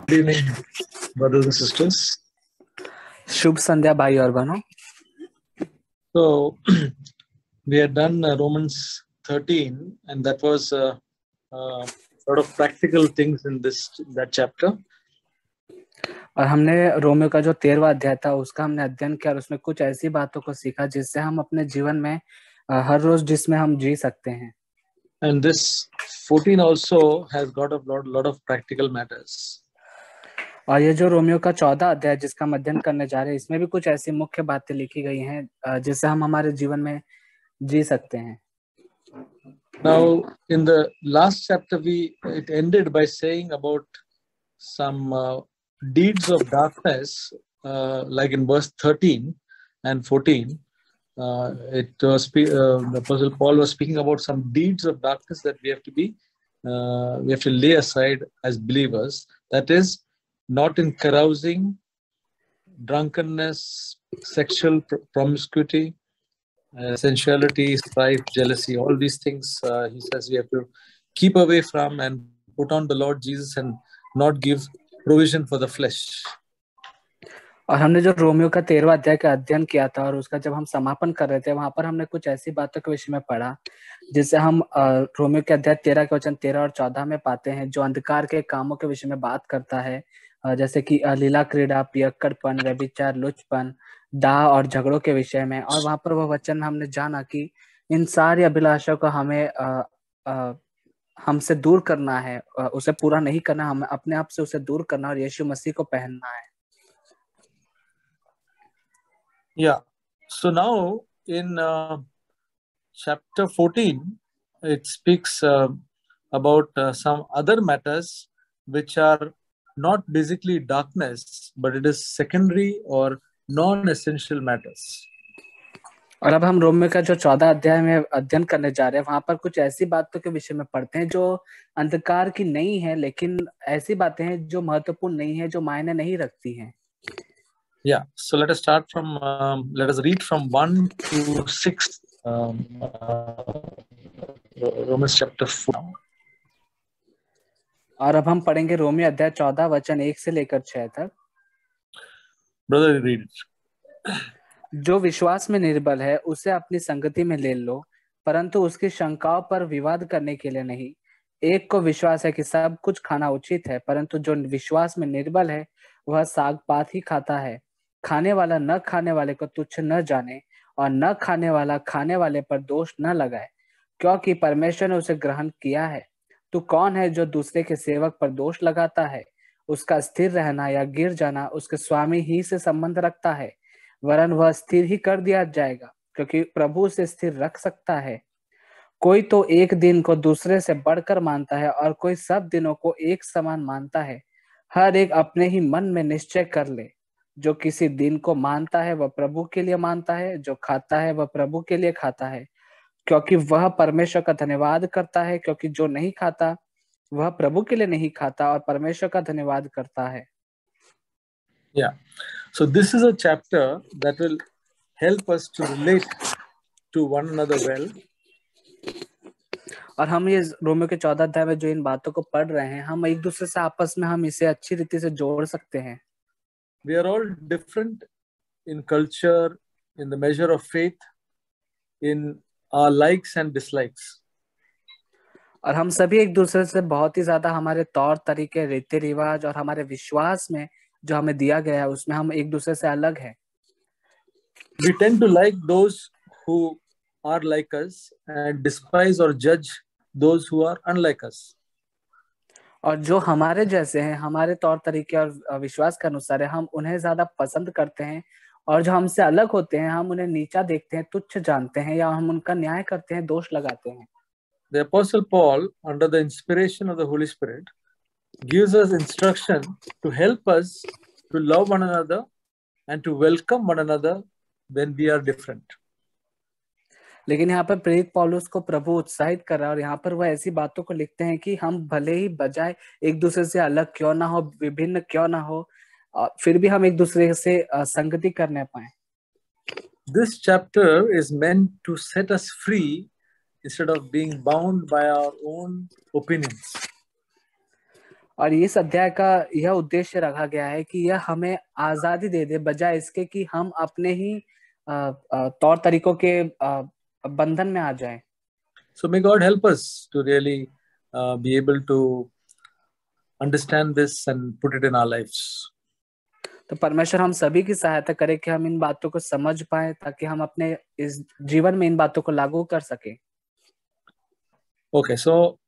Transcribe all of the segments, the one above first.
Good evening, brothers and sisters. शुभ संध्या भाई और बहनों। So we had done Romans 13, and that was sort of practical things in that chapter. और हमने Romeo का जो 13वां अध्याय था उसका हमने अध्ययन किया और उसमें कुछ ऐसी बातों को सीखा जिससे हम अपने जीवन में हर रोज जिसमें हम जी सकते हैं। And this 14 also has got a lot of practical matters. और ये जो रोमियो का 14 अध्याय जिसका हम अध्ययन करने जा रहे हैं इसमें भी कुछ ऐसी मुख्य बातें लिखी गई हैं जिससे हम हमारे जीवन में जी सकते हैं। Now in the last chapter it ended by saying about some deeds of darkness, like in verse 13 and 14. The Apostle Paul was speaking about some deeds of darkness that we have to lay aside as believers. That is, not in carousing, drunkenness, sexual promiscuity, sensuality, strife, jealousy, all these things he says we have to keep away from and put on the Lord Jesus and not give provision for the flesh. और हमने जो Romeo का 13वां अध्याय का अध्ययन किया था और उसका जब हम समापन कर रहे थे वहां पर हमने कुछ ऐसी बातों के विषय में पढ़ा जिससे हम रोमियो के अध्याय 13 के वचन 13 और 14 में पाते हैं जो अंधकार के कामों के विषय में बात करता है, जैसे कि लीला क्रीड़ा, पियक्कड़पन, व्यभिचार, लुचपन, दाह और झगड़ों के विषय में। और वहां पर वह वचन हमने जाना कि इन सारी अभिलाषाओं को हमें हमसे दूर करना है, उसे पूरा नहीं करना, हमें अपने आप से उसे दूर करना और यीशु मसीह को पहनना है। Yeah. So now in chapter 14, it speaks about some other matters which are not basically darkness, but it is secondary or non-essential matters. और अब हम रोमियो का जो 14 अध्याय में अध्ययन करने जा रहे हैं वहां पर कुछ ऐसी बातों के विषय में पढ़ते हैं जो अंधकार की नहीं है, लेकिन ऐसी बातें हैं जो महत्वपूर्ण नहीं है, जो मायने नहीं रखती हैं। Yeah, so let us read from 1 to 6, Romans chapter 4. और अब हम पढ़ेंगे रोमियो अध्याय 14 वचन 1 से लेकर 6 तक। Brother, read it. जो विश्वास में निर्बल है उसे अपनी संगति में ले लो, परंतु उसकी शंकाओं पर विवाद करने के लिए नहीं। एक को विश्वास है कि सब कुछ खाना उचित है, परंतु जो विश्वास में निर्बल है वह साग पात ही खाता है। खाने वाला न खाने वाले को तुच्छ न जाने और न खाने वाला खाने वाले पर दोष न लगाए, क्योंकि परमेश्वर ने उसे ग्रहण किया है। तू कौन है जो दूसरे के सेवक पर दोष लगाता है? उसका स्थिर रहना या गिर जाना उसके स्वामी ही से संबंध रखता है, वरन वह स्थिर ही कर दिया जाएगा, क्योंकि प्रभु उसे स्थिर रख सकता है। कोई तो एक दिन को दूसरे से बढ़कर मानता है और कोई सब दिनों को एक समान मानता है। हर एक अपने ही मन में निश्चय कर ले, जो किसी दिन को मानता है वह प्रभु के लिए मानता है, जो खाता है वह प्रभु के लिए खाता है, क्योंकि वह परमेश्वर का धन्यवाद करता है, क्योंकि जो नहीं खाता वह प्रभु के लिए नहीं खाता और परमेश्वर का धन्यवाद करता है। Yeah. So this is a chapter that will help us to relate to one another well. और हम ये रोमियो के 14 अध्याय में जो इन बातों को पढ़ रहे हैं, हम एक दूसरे से आपस में हम इसे अच्छी रीति से जोड़ सकते हैं। We are all different in culture, in the measure of faith, in our likes and dislikes. और हम सभी एक दूसरे से बहुत ही ज्यादा हमारे तौर तरीके, रीति रिवाज और हमारे विश्वास में जो हमें दिया गया है उसमें हम एक दूसरे से अलग हैं। We tend to like those who are like us and despise or judge those who are unlike us. और जो हमारे जैसे हैं, हमारे तौर तरीके और विश्वास के अनुसार है, हम उन्हें ज्यादा पसंद करते हैं, और जो हमसे अलग होते हैं हम उन्हें नीचा देखते हैं, तुच्छ जानते हैं, या हम उनका न्याय करते हैं, दोष लगाते हैं। The Apostle Paul, under the inspiration of the Holy Spirit, gives us instruction to help us to love one another and to welcome one another when we are different. लेकिन यहाँ पर प्रेरित पौलुस को प्रभु उत्साहित कर रहा है और यहाँ पर वह ऐसी बातों को लिखते हैं कि हम भले ही बजाय एक दूसरे से अलग क्यों ना हो, विभिन्न क्यों ना हो, फिर भी हम एक दूसरे से संगति करने पाए। This chapter is meant to set us free instead of being bound by our own opinions. और इस अध्याय का यह उद्देश्य रखा गया है कि यह हमें आजादी दे दे, बजाय इसके कि हम अपने ही तौर तरीकों के बंधन में आ जाएं। So may God help us to really be able to understand this and put it in our lives. तो परमेश्वर हम सभी की सहायता करे कि हम इन बातों को समझ पाए, ताकि हम अपने इस जीवन में इन बातों को लागू कर सके। Okay, so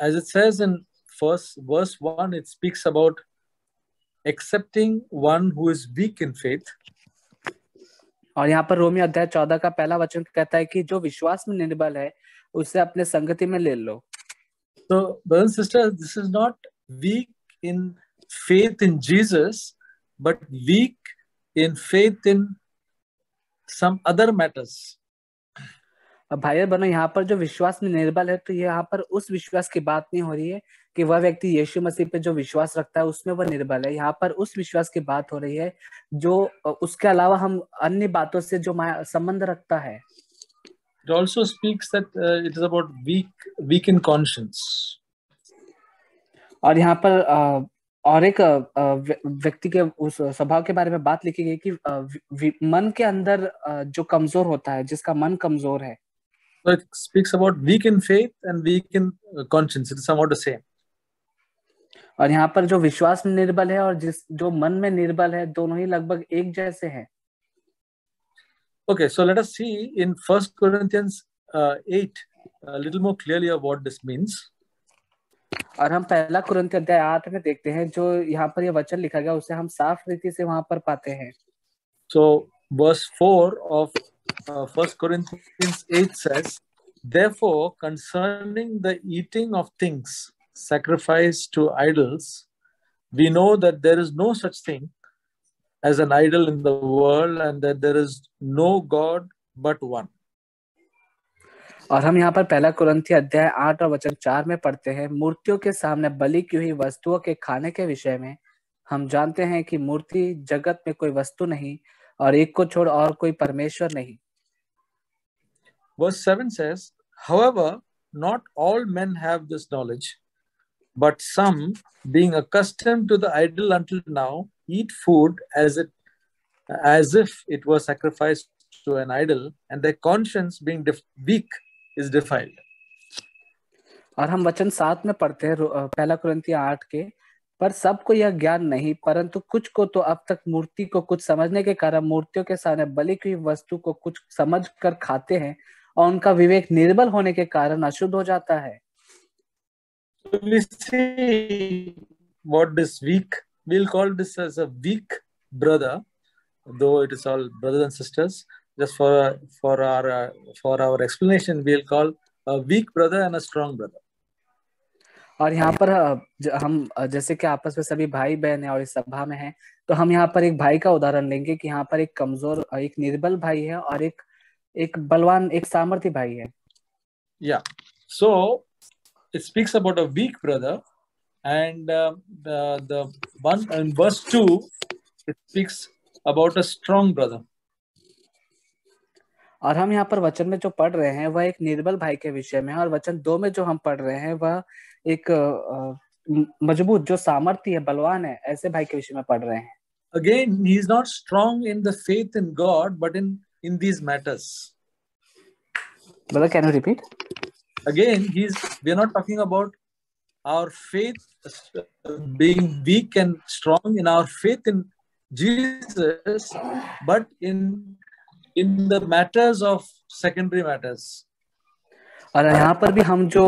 as it says in verse 1, it speaks about accepting one who is weak in faith. और यहाँ पर रोमी अध्याय 14 का पहला वचन कहता है कि जो विश्वास में निर्बल है उसे अपने संगति में ले लो। So brothers and sisters, this is not weak in faith in Jesus, but weak in faith in some other matters. अब भाई बहनों, यहाँ पर जो विश्वास में निर्बल है, तो यहाँ पर उस विश्वास की बात नहीं हो रही है कि वह व्यक्ति यीशु मसीह पे जो विश्वास रखता है उसमें वह निर्बल है। यहाँ पर उस विश्वास की बात हो रही है जो उसके अलावा हम अन्य बातों से जो संबंध रखता है। It also speaks that it is about weak in conscience. और यहाँ पर और एक व्यक्ति के उस स्वभाव के बारे में बात लिखी गई कि मन के अंदर जो कमजोर होता है, जिसका मन कमजोर है। So it speaks about weak in faith and weak in conscience. It is somewhat the same. और यहाँ पर जो विश्वास में निर्बल है और जो मन में निर्बल है, दोनों ही लगभग एक जैसे हैं। Okay, so let us see in 1 Corinthians 8 a little more clearly of what this means. और हम पहला कुरिन्थियों अध्याय 8 में देखते हैं, जो यहाँ पर ये वचन लिखा गया उसे हम साफ रीति से वहां पर पाते हैं। So verse 4 of 1 Corinthians 8 says, therefore concerning the eating of things sacrificed to idols, we know that there is no such thing as an idol in the world and that there is no God but one. और हम यहाँ पर पहला कुरिन्थियों अध्याय 8 और वचन 4 में पढ़ते हैं, मूर्तियों के सामने बलि की हुई वस्तुओं के खाने के विषय में हम जानते हैं कि मूर्ति जगत में कोई वस्तु नहीं और एक को छोड़ और कोई परमेश्वर नहीं। Verse 7 says, however, not all men have this knowledge, but some, being accustomed to the idol until now, eat food as if it were sacrificed to an idol, and their conscience being weak is defiled. और हम वचन 7 में पढ़ते हैं पहला कुरिन्थियों 8 के, पर सबको यह ज्ञान नहीं, परंतु कुछ को तो अब तक मूर्ति को कुछ समझने के कारण मूर्तियों के सामने बलि की वस्तु को कुछ समझ कर खाते हैं और उनका विवेक निर्बल होने के कारण अशुद्ध हो जाता है। So we see what this weak, we'll call this as a weak brother, though it is all brothers and sisters. Just for our explanation, we'll call a weak brother and a strong brother. और यहाँ पर हम जैसे कि आपस में सभी भाई बहन है और इस सभा में हैं, तो हम यहाँ पर एक भाई का उदाहरण लेंगे कि यहाँ पर एक कमजोर, एक निर्बल भाई है और एक बलवान, एक सामर्थी भाई है। Yeah. So it speaks about a weak brother, and the one in verse 2 it speaks about a strong brother. और हम यहाँ पर वचन में जो पढ़ रहे हैं वह एक निर्बल भाई के विषय में है, और वचन 2 में जो हम पढ़ रहे हैं वह एक मजबूत, जो सामर्थी है, बलवान है, ऐसे भाई के विषय में पढ़ रहे हैं। Again, he is not strong in the faith in God, but in these matters. Brother, can you repeat? Again, we are not talking about our faith being weak and strong in our faith in Jesus, but in the matters of secondary matters. और यहाँ पर भी हम जो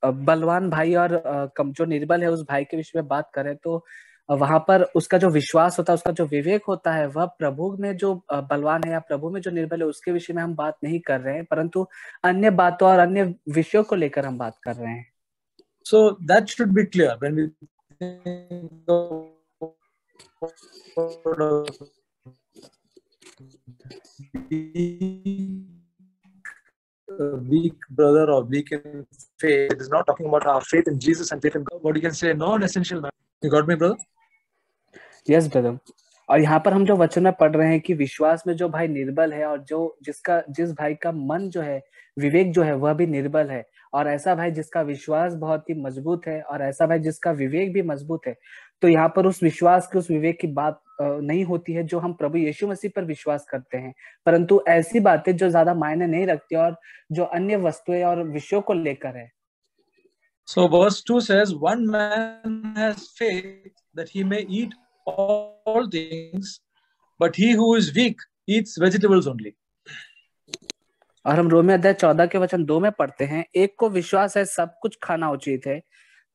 बलवान भाई और जो निर्बल है उस भाई के विषय में बात करें, तो वहां पर उसका जो विश्वास होता है, उसका जो विवेक होता है, वह प्रभु में जो बलवान है या प्रभु में जो निर्बल है उसके विषय में हम बात नहीं कर रहे हैं, परंतु अन्य बातों और अन्य विषयों को लेकर हम बात कर रहे हैं। So that should be clear when we think of weak brother or weak in faith. It is not talking about our faith in Jesus and faith in God. What you can say, non-essential man. You got me, brother? Yes, brother. और यहाँ पर हम जो वचन में पढ़ रहे हैं कि विश्वास में जो भाई निर्बल है और जो जिस भाई का मन जो है, विवेक जो है वह भी निर्बल है, और ऐसा भाई जिसका विश्वास बहुत ही मजबूत है और ऐसा भाई जिसका विवेक भी मजबूत है, तो यहाँ पर उस विश्वास की, उस विवेक की बात नहीं होती है जो हम प्रभु यीशु मसीह पर विश्वास करते हैं, परंतु ऐसी बातें जो ज्यादा मायने नहीं रखती और जो अन्य वस्तुएं और विषयों को लेकर है। So verse 2 says, one man has faith that he may eat all things, but he who is weak eats vegetables only. और हम रोमियो अध्याय 14 के वचन 2 में पढ़ते हैं, एक को विश्वास है सब कुछ खाना उचित है,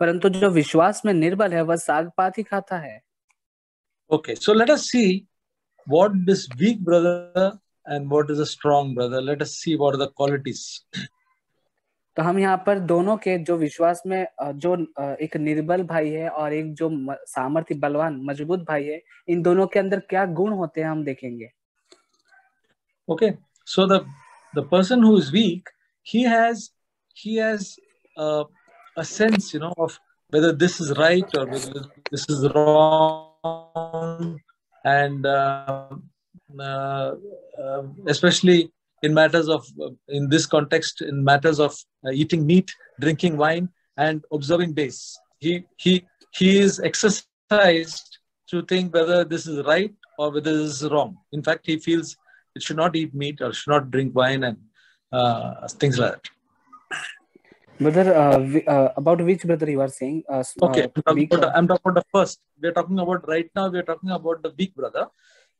परंतु जो विश्वास में निर्बल है वह साग पात ही खाता है। Okay, so let us see what this weak brother and what is a strong brother. Let us see what are the qualities. तो हम यहाँ पर दोनों के जो विश्वास में जो एक निर्बल भाई है और एक जो सामर्थ्य बलवान मजबूत भाई है, इन दोनों के अंदर क्या गुण होते हैं हम देखेंगे। Okay, so the person who is weak, he has a sense, of whether this is right or whether this is wrong, and especially in matters of in this context, in matters of eating meat, drinking wine, and observing days, he is exercised to think whether this is right or whether this is wrong. In fact, he feels it should not eat meat or should not drink wine and things like that. Brother, about which brother you are saying? Okay, I'm talking about the first. We're talking about right now. We're talking about the weak brother,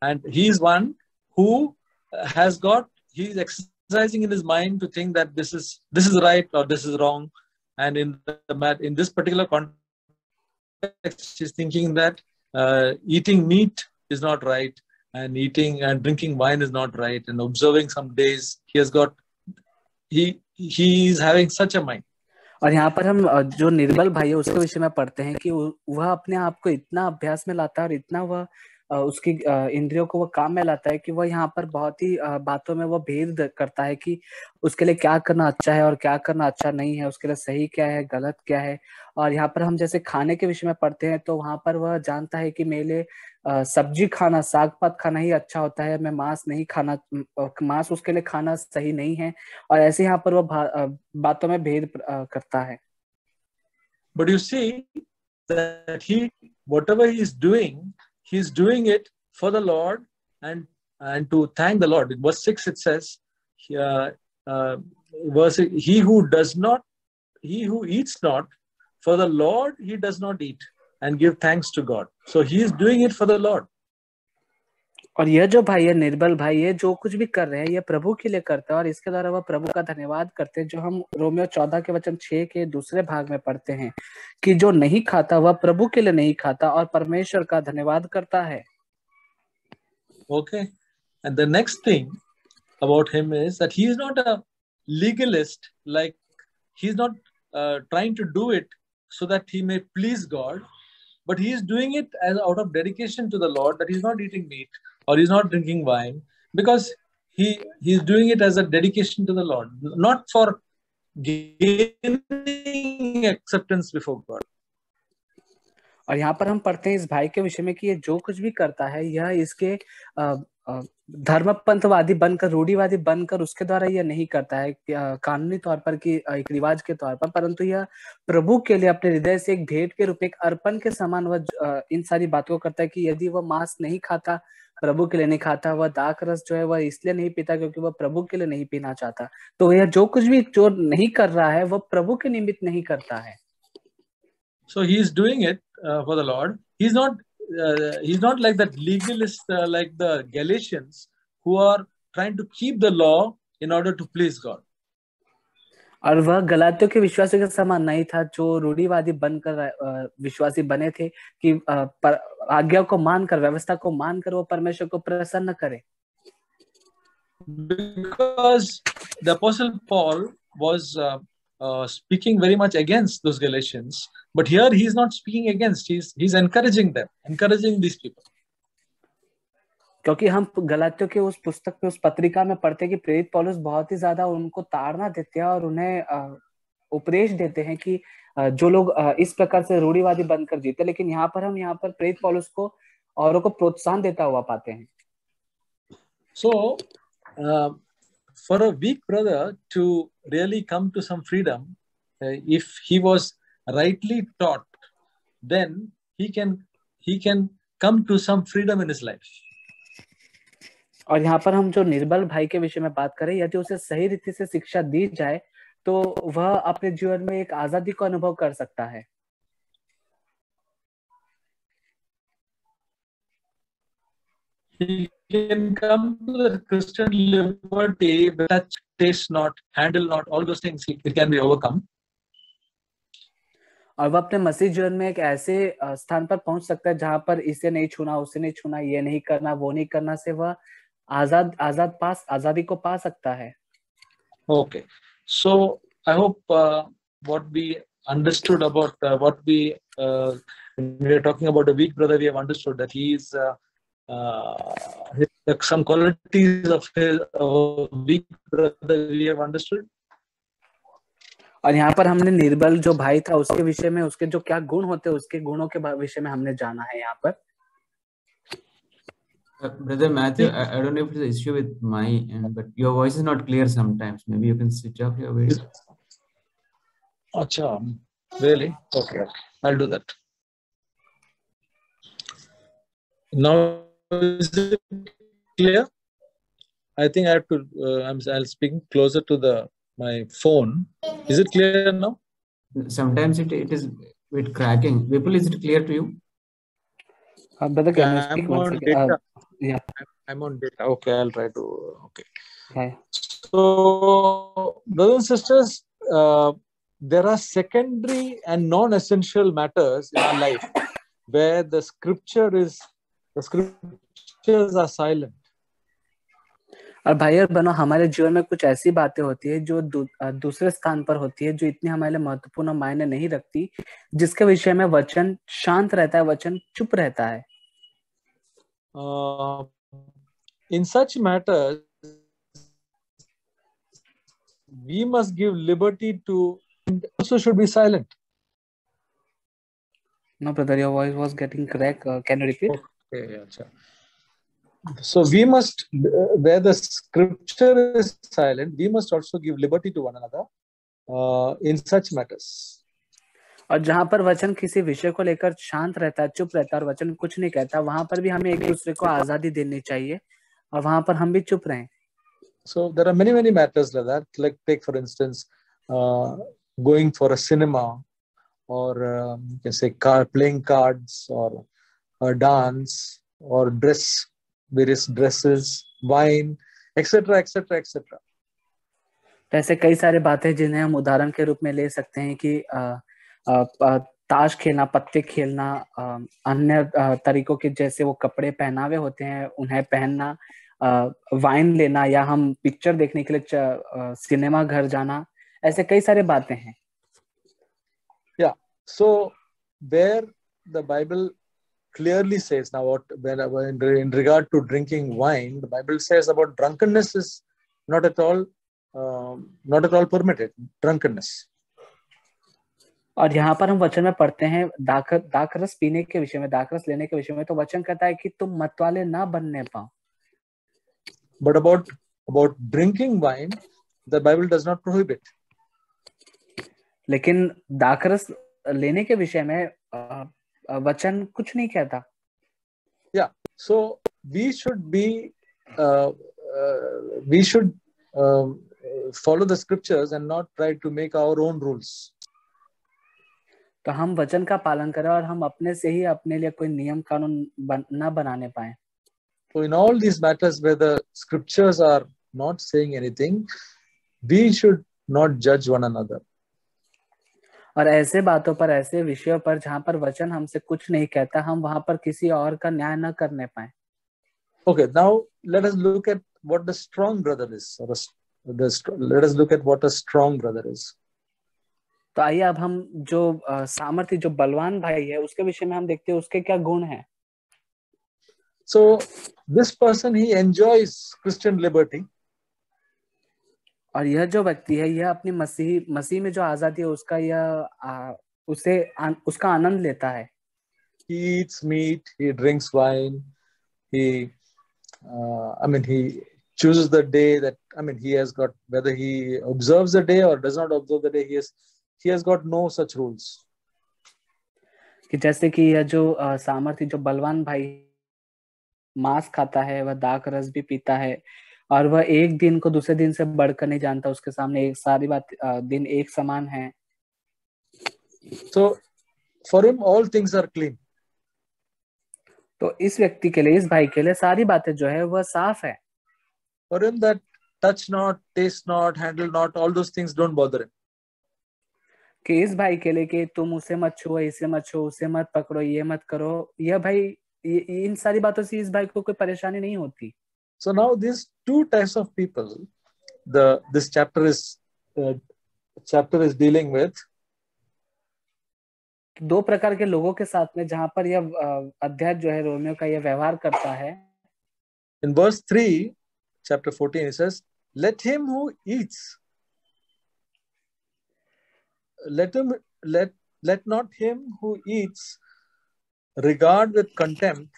and he is one who he's exercising in his mind to think that this is right or this is wrong, and in this particular context, he's thinking that eating meat is not right, and eating and drinking wine is not right, and observing some days, he is having such a mind. और यहाँ पर हम जो निर्बल भाई है उसके विषय में पढ़ते हैं कि वह अपने आप को इतना अभ्यास में लाता है और इतना वह उसकी इंद्रियों को वो काम में लाता है कि वह यहाँ पर बहुत ही बातों में वो भेद करता है कि उसके लिए क्या करना अच्छा है और क्या करना अच्छा नहीं है, उसके लिए सही क्या है, गलत क्या है। और यहाँ पर हम जैसे खाने के विषय में पढ़ते हैं तो वहां पर वह जानता है कि मेरे लिए सब्जी खाना, साग पात खाना ही अच्छा होता है, मैं मांस नहीं खाना, मांस उसके लिए खाना सही नहीं है, और ऐसे यहाँ पर वह बातों में भेद करता है। But you see that whatever he is doing, he's doing it for the Lord and to thank the Lord. In verse 6 it says, he who eats not, for the Lord he does not eat, and give thanks to God. So he is doing it for the Lord. और यह जो भाई है, निर्बल भाई है, जो कुछ भी कर रहे हैं ये प्रभु के लिए करता है और इसके द्वारा वह प्रभु का धन्यवाद करते हैं, जो हम रोमियो 14 के वचन 6 के दूसरे भाग में पढ़ते हैं कि जो नहीं खाता वह प्रभु के लिए नहीं खाता और परमेश्वर का धन्यवाद करता है। Okay, and the next thing about him is that he is not a legalist, like he's not trying to do it so that he may please God, but he is doing it as out of dedication to the Lord, that he's not eating meat or he's not drinking wine, because he's doing it as a dedication to the Lord, not for gaining acceptance before God. और यहाँ पर हम पढ़ते हैं इस भाई के विषय में कि ये जो कुछ भी करता है यह इसके धर्मपंथवादी बनकर, रूढ़िवादी बनकर उसके द्वारा यह नहीं करता है कानूनी तौर पर कि एक रिवाज के तौर पर, परंतु यह प्रभु के लिए अपने हृदय से एक भेंट के रूप में, एक अर्पण के समान वह इन सारी बातों को करता है कि यदि वह मांस नहीं खाता, प्रभु के लिए नहीं खाता, वह दाख रस जो है वह इसलिए नहीं पीता क्योंकि वह प्रभु के लिए नहीं पीना चाहता, तो यह जो कुछ भी जो नहीं कर रहा है वह प्रभु के निमित्त नहीं करता है। So he is doing it for the Lord. He's not like that legalist, like the Galatians, who are trying to keep the law in order to please God. और वह गलातियों के विश्वासियों के समान नहीं था जो रूढ़िवादी बनकर विश्वासी बने थे कि आज्ञा को मानकर, व्यवस्था को मानकर वो परमेश्वर को प्रसन्न करे। Because the Apostle Paul was speaking very much against those Galatians, but here he is not speaking against. He's encouraging them, encouraging these people. क्योंकि हम गलातियों के उस पुस्तक पे, उस पत्रिका में पढ़ते हैं कि प्रेरित पौलुस बहुत ही ज्यादा उनको ताड़ना देते हैं और उन्हें उपदेश देते हैं कि जो लोग इस प्रकार से रूढ़िवादी बनकर जीते, लेकिन यहाँ पर प्रेरित पौलुस को औरों को प्रोत्साहन देता हुआ पाते हैं। So, for a weak brother to really come to some freedom, if he was rightly taught, then he can come to some freedom in his life. और यहाँ पर हम जो निर्बल भाई के विषय में बात करें, यदि उसे सही रीति से शिक्षा दी जाए तो वह अपने जीवन में एक आजादी को अनुभव कर सकता है। He can come to the Christian liberty, touch, taste not, handle not, all those things it can be overcome. और वह अपने मसीह जीवन में एक ऐसे स्थान पर पहुंच सकता है जहां पर इसे नहीं छूना, उसे नहीं छूना, ये नहीं करना, वो नहीं करना से वह आजादी को पा सकता है। Okay, so I hope what we understood about what we are talking about a weak brother, we have understood that he is some qualities of his weak brother we have understood. और यहाँ पर हमने निर्बल जो भाई था उसके विषय में, उसके जो क्या गुण होते हैं, उसके गुणों के विषय में हमने जाना है यहाँ पर। Brother Matthew, I don't know if it's an issue with my end, but your voice is not clear sometimes. Maybe you can switch off your video. Acha, really? Okay, I'll do that. Now is it clear? I think I have to. I'll speak closer to my phone. Is it clear now? Sometimes it is with cracking. Vipul, is it clear to you? Brother, can you speak I'm once on again? data. Yeah. I'm on data. Okay, I'll try to. Okay. Okay. So, brothers and sisters, there are secondary and non-essential matters in our life where the scriptures are silent. और भाई और बहनों, हमारे जीवन में कुछ ऐसी बातें होती है जो दूसरे स्थान पर होती है, जो इतनी हमारे लिए महत्वपूर्ण मायने नहीं रखती, जिसके विषय में वचन शांत रहता है, वचन चुप रहता है। In such matters, we must give liberty to, and also should be silent. No, brother, your voice was getting cracked. Can you repeat? Okay, achha. So we must, where the scripture is silent, we must also give liberty to one another in such matters. और जहाँ पर वचन किसी विषय को लेकर शांत रहता है, चुप रहता है और वचन कुछ नहीं कहता, वहां पर भी हमें एक दूसरे को आजादी देनी चाहिए और वहां पर हम भी चुप रहें। So there are many matters like that. Like take for instance, going for a cinema, or you can say playing cards, or a dance, or various dresses, wine, etc., etc., etc. ऐसे कई सारे बातें जिन्हें हम उदाहरण के रूप में ले सकते हैं कि ताश खेलना, पत्ते खेलना, अन्य तरीकों के जैसे वो कपड़े पहनावे होते हैं उन्हें पहनना, वाइन लेना, या हम पिक्चर देखने के लिए सिनेमा घर जाना, ऐसे कई सारे बातें हैं। Yeah, so where the Bible clearly says now, in regard to drinking wine, the Bible says about drunkenness is not at all permitted. Drunkenness. और यहाँ पर हम वचन में पढ़ते हैं दाखरस पीने के विषय में, दाखरस लेने के विषय में, तो वचन कहता है कि तुम मतवाले ना बनने पाओ। But about drinking wine, the Bible does not prohibit. लेकिन दाखरस लेने के विषय में वचन कुछ नहीं कहता। Yeah, so we should follow the scriptures and not try to make our own rules. तो हम वचन का पालन करें और हम अपने से ही अपने लिए कोई नियम कानून ना बनाने पाए। So in all these matters where the scriptures are not saying anything, we should not judge one another. और ऐसे बातों पर, ऐसे विषयों पर जहाँ पर वचन हमसे कुछ नहीं कहता, हम वहां पर किसी और का न्याय न करने पाए। Okay, now let us look at what the strong brother is. Let us look at what a strong brother is. तो आइए अब हम जो सामर्थ्य, जो बलवान भाई है, उसके विषय में हम देखते हैं उसके क्या गुण हैं। So this person, he enjoys Christian liberty. और यह जो व्यक्ति है, यह अपनी मसीह में जो आजादी है उसका उसका आनंद लेता है। he eats meat, he drinks wine, he he chooses the day that, he has got, whether he observes the day or does not observe the day, he has got no such rules. कि जैसे कि यह जो सामर्थ्य, जो बलवान भाई मांस खाता है, वह दाख रस भी पीता है, और वह एक दिन को दूसरे दिन से बढ़कर नहीं जानता, उसके सामने एक सारी बात दिन एक समान है. So for him all things are clean. तो इस व्यक्ति के लिए, इस भाई के लिए सारी बातें जो है वह साफ है. For him that touch not, taste not, handle not, all those things don't bother him. कि इस भाई के लिए कि तुम उसे मत छुओ, इसे मत छुओ, उसे मत पकड़ो, ये मत करो, यह भाई इन सारी बातों से इस भाई को कोई परेशानी नहीं होती. So now these two types of people, this chapter is dealing with. दो प्रकार के लोगों के साथ में जहां पर यह अध्याय जो है रोमियो का यह व्यवहार करता है. In verse 3, chapter 14, it says, let him who eats, let not him who eats regard with contempt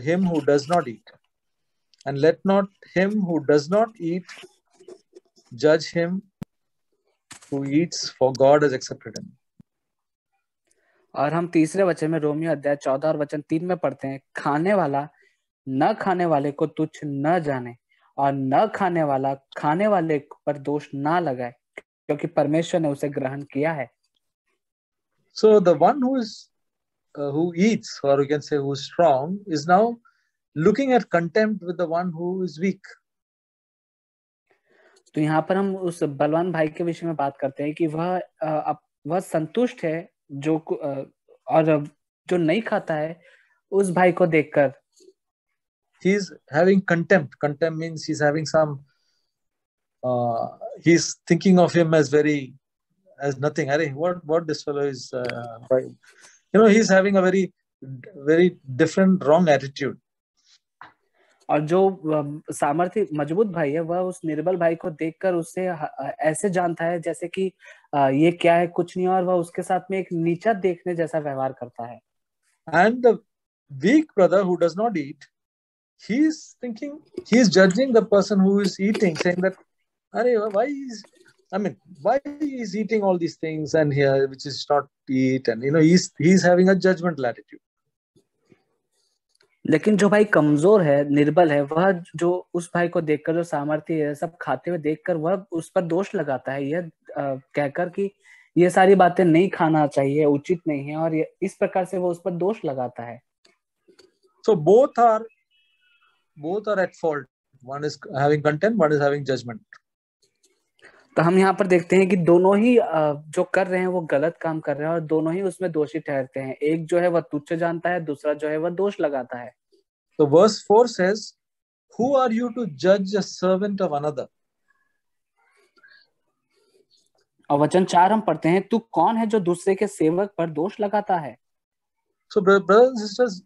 him who does not eat, and let not him who does not eat judge him who eats, for God has accepted him. और हम तीसरे वचन में Romeo अध्याय 14 और वचन 3 में पढ़ते हैं, खाने वाला न खाने वाले को तुच्छ न जाने, और न खाने वाला खाने वाले पर दोष ना लगाए, क्योंकि परमेश्वर ने उसे ग्रहण किया है. So the one who eats, or you can say who is strong, is now looking at contempt with the one who is weak. तो यहाँ पर हम उस बलवान भाई के विषय में बात करते हैं कि वह संतुष्ट है और जो नहीं खाता है उस भाई को देखकर. He is having contempt. Contempt means he's having some. He's thinking of him as nothing. What this fellow is. He's having a very, very different, wrong attitude. और जो सामर्थ्य मजबूत भाई है, वह उस निर्बल भाई को देखकर उससे ऐसे जानता है जैसे कि ये क्या है, कुछ नहीं, और वह उसके साथ में एक नीचा देखने जैसा व्यवहार करता है. And the weak brother who does not eat, he's judging the person who is eating, saying that, why is eating all these things and here which is not eat, and he's having a judgmental attitude. लेकिन जो भाई कमजोर है, निर्बल है, वह जो उस भाई को देखकर, जो सामर्थ्य है सब खाते हुए देखकर, वह उस पर दोष लगाता है, यह कहकर कि ये सारी बातें नहीं खाना चाहिए, उचित नहीं है, और इस प्रकार से वो उस पर दोष लगाता है. So both are at fault. One is having contempt, one is having judgment. तो हम यहाँ पर देखते हैं कि दोनों ही जो कर रहे हैं वो गलत काम कर रहे हैं, और दोनों ही उसमें दोषी ठहरते हैं. एक जो है वह तुच्छ जानता है, दूसरा जो है वह दोष लगाता है. So verse 4 says, who are you to judge a servant of another? और वचन 4 हम पढ़ते हैं, तू कौन है जो दूसरे के सेवक पर दोष लगाता है. So brothers and sisters,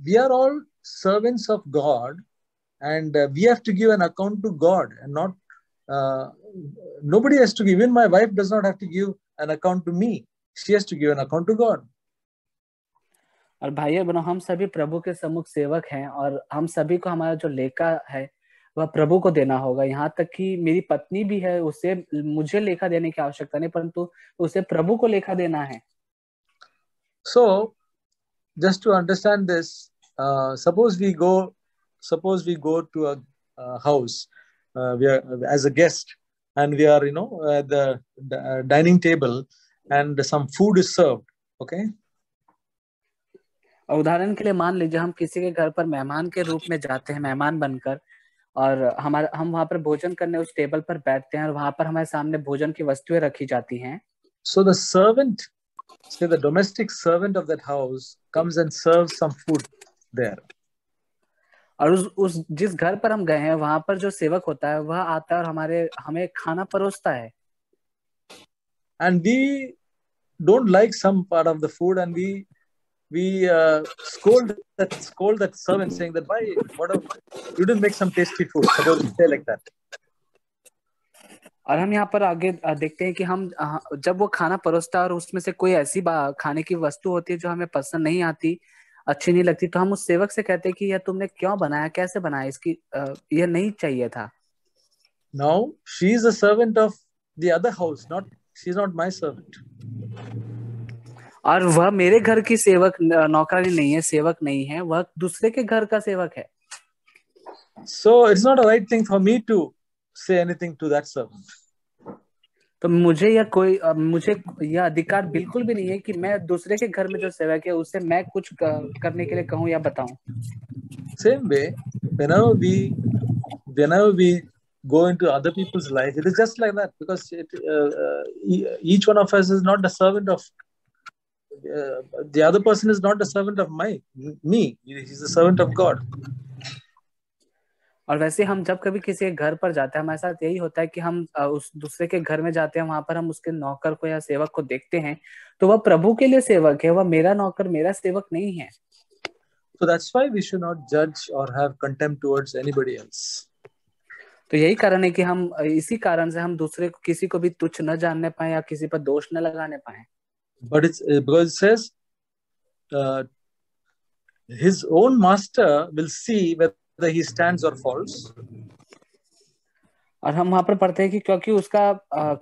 we are all servants of God, and we have to give an account to God, and not nobody has to give. Even my wife does not have to give an account to me. She has to give an account to God. और भाइयों बहनों, हम सभी प्रभु के सम्मुख सेवक हैं, और हम सभी को हमारा जो लेखा है वह प्रभु को देना होगा. यहाँ तक कि मेरी पत्नी भी है, उसे मुझे लेखा देने की आवश्यकता नहीं, परंतु उसे प्रभु को लेखा देना है. So just to understand this, suppose we go to a house, we are as a guest, and we are at the dining table, and some food is served. Okay. और उदाहरण के लिए मान लीजिए हम किसी के घर पर मेहमान के रूप में जाते हैं, मेहमान बनकर, और हम वहां पर भोजन करने उस टेबल पर बैठते हैं, और वहां पर हमारे सामने भोजन की वस्तुएं रखी जाती हैं. So the servant, say the domestic servant of that house, comes and serves some food there. और उस जिस घर पर हम गए हैं वहां पर जो सेवक होता है वह आता है और हमें खाना परोसता है. And we don't like some part of the food, and we scold that servant, saying that, why, you didn't make some tasty food. Suppose we say like that. और हम यहाँ पर आगे देखते हैं कि हम जब वो खाना परोसता है और उसमें से कोई ऐसी खाने की वस्तु होती है जो हमें पसंद नहीं आती, अच्छी नहीं लगती, तो हम उस सेवक से कहते हैं कि यह तुमने क्यों बनाया, कैसे बनाया, इसकी यह नहीं चाहिए था। Now she is a servant of the other house, not she's not my servant. और वह मेरे घर की सेवक नौकरानी नहीं है, सेवक नहीं है, वह दूसरे के घर का सेवक है। So it's not a right thing for me to say anything to that servant. तो मुझे यह अधिकार बिल्कुल भी नहीं है कि मैं दूसरे के घर में जो सेवक है उससे मैं कुछ करने के लिए कहूँ या बताऊं। Same way, whenever we go into other people's life, it is just like that, because each one of us is not the servant of the other person, is not the servant of me. He's the servant of God. और वैसे हम जब कभी किसी के घर पर जाते हैं, हमारे साथ यही होता है कि हम उस दूसरे के घर में जाते हैं, वहां पर हम उसके नौकर को या सेवक को देखते हैं, तो वह प्रभु के लिए सेवक है, वह मेरा नौकर, मेरा सेवक नहीं है। So that's why we should not judge or have contempt towards anybody else. तो यही कारण है कि हम इसी कारण से हम दूसरे को, किसी को भी तुच्छ न जानने पाए या किसी पर दोष न लगाने पाए। But it's because it says his own master will see whether he stands or falls. और हम वहां पर पढ़ते हैं कि क्योंकि उसका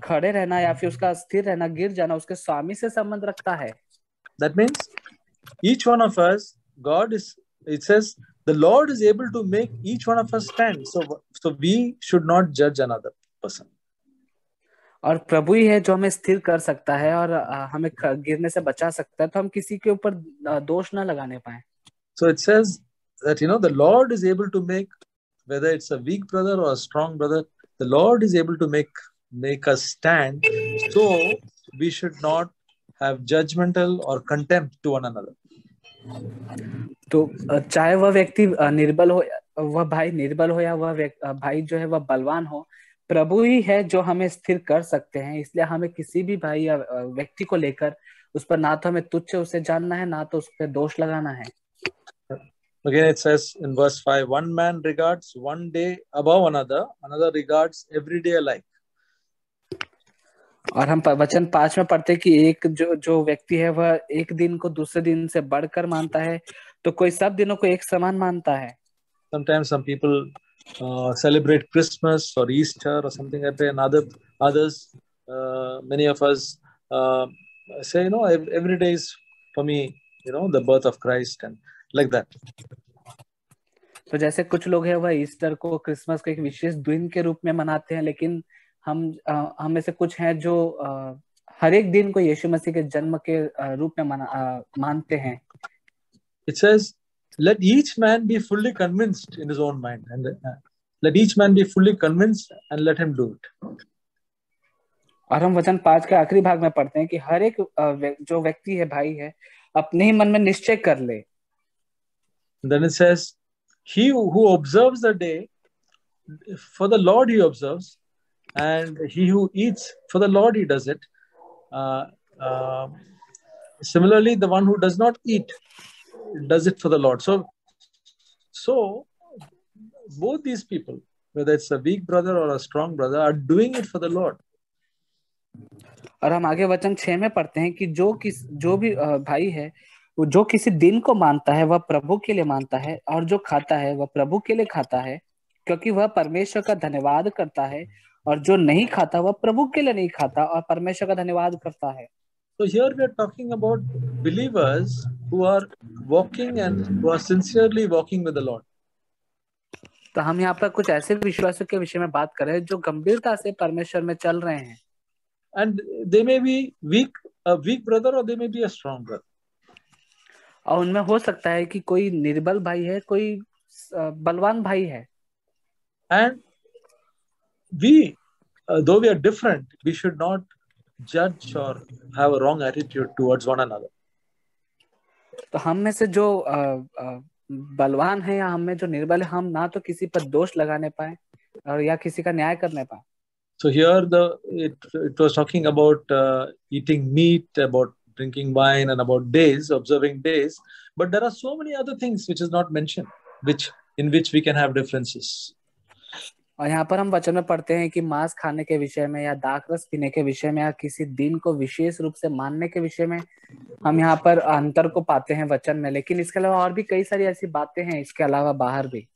खड़े रहना या फिर उसका स्थिर रहना, गिर जाना उसके स्वामी से संबंध रखता है। That means each one of us, it says the Lord is able to make each one of us stand. So we should not judge another person. और प्रभु ही है जो हमें स्थिर कर सकता है और हमें गिरने से बचा सकता है, तो हम किसी के ऊपर दोष न लगाने पाए। So it says that the Lord is able to make, whether it's a weak brother or a strong brother, the Lord is able to make us stand. So we should not have judgmental or contempt to one another. तो चाहे वह व्यक्ति निर्बल हो, वह भाई निर्बल हो या वह भाई जो है वह बलवान हो, प्रभु ही है जो हमें स्थिर कर सकते हैं। इसलिए हमें किसी भी भाई या व्यक्ति को लेकर उस पर ना तो हमें तुच्छ उसे जानना है, ना तो उस पर दोष लगाना है। Again, it says in verse 5, one man regards one day above another regards every day alike. और हम वचन 5 में पढ़ते कि एक जो व्यक्ति है वह एक दिन को दूसरे दिन से बढ़कर मानता है, तो कोई सब दिनों को एक समान मानता है। Sometimes some people celebrate Christmas or Easter or something like that, and others, many of us say, every day is for me, the birth of Christ, and like that. तो जैसे कुछ लोग हैं वह ईस्टर को, क्रिसमस को एक विशेष दिन के रूप में मनाते हैं, लेकिन हम में से कुछ हैं जो हर एक दिन को यीशु मसीह के जन्म के रूप में मानते हैं। It says, let each man be fully convinced in his own mind, and let each man be fully convinced and let him do it. और हम वचन 5 के आखिरी भाग में पढ़ते हैं कि हर एक जो व्यक्ति है, भाई है, अपने ही मन में निश्चय कर ले। Then it says, he who observes the day, for the Lord he observes, and he who eats, for the Lord he does it. Similarly, the one who does not eat does it for the Lord. So both these people, whether it's a weak brother or a strong brother, are doing it for the Lord. और हम आगे वचन 6 में पढ़ते हैं कि जो भी भाई है, वो जो किसी दिन को मानता है वह प्रभु के लिए मानता है, और जो खाता है वह प्रभु के लिए खाता है, क्योंकि वह परमेश्वर का धन्यवाद करता है, और जो नहीं खाता वह प्रभु के लिए नहीं खाता और परमेश्वर का धन्यवाद करता है। So here we are talking about believers who are walking and who are sincerely walking with the Lord. तो हम यहाँ पर कुछ ऐसे विश्वासों के विषय में बात कर रहे हैं जो गंभीरता से परमेश्वर में चल रहे हैं। And they may be a weak brother, or they may be a strong brother. और उनमें हो सकता है कि कोई निर्बल भाई है, कोई बलवान भाई है। And we, though we are different, we should not judge or have a wrong attitude towards one another. तो हम में से जो बलवान है या हम में जो निर्बल है, हम ना तो किसी पर दोष लगाने पाए और या किसी का न्याय करने पाए। So here it was talking about eating meat, about drinking wine, and about days, observing days. But there are so many other things which is not mentioned, in which we can have differences. और यहाँ पर हम वचन में पढ़ते हैं कि मांस खाने के विषय में या दाखरस पीने के विषय में या किसी दिन को विशेष रूप से मानने के विषय में हम यहाँ पर अंतर को पाते हैं वचन में, लेकिन इसके अलावा और भी कई सारी ऐसी बातें हैं इसके अलावा बाहर भी।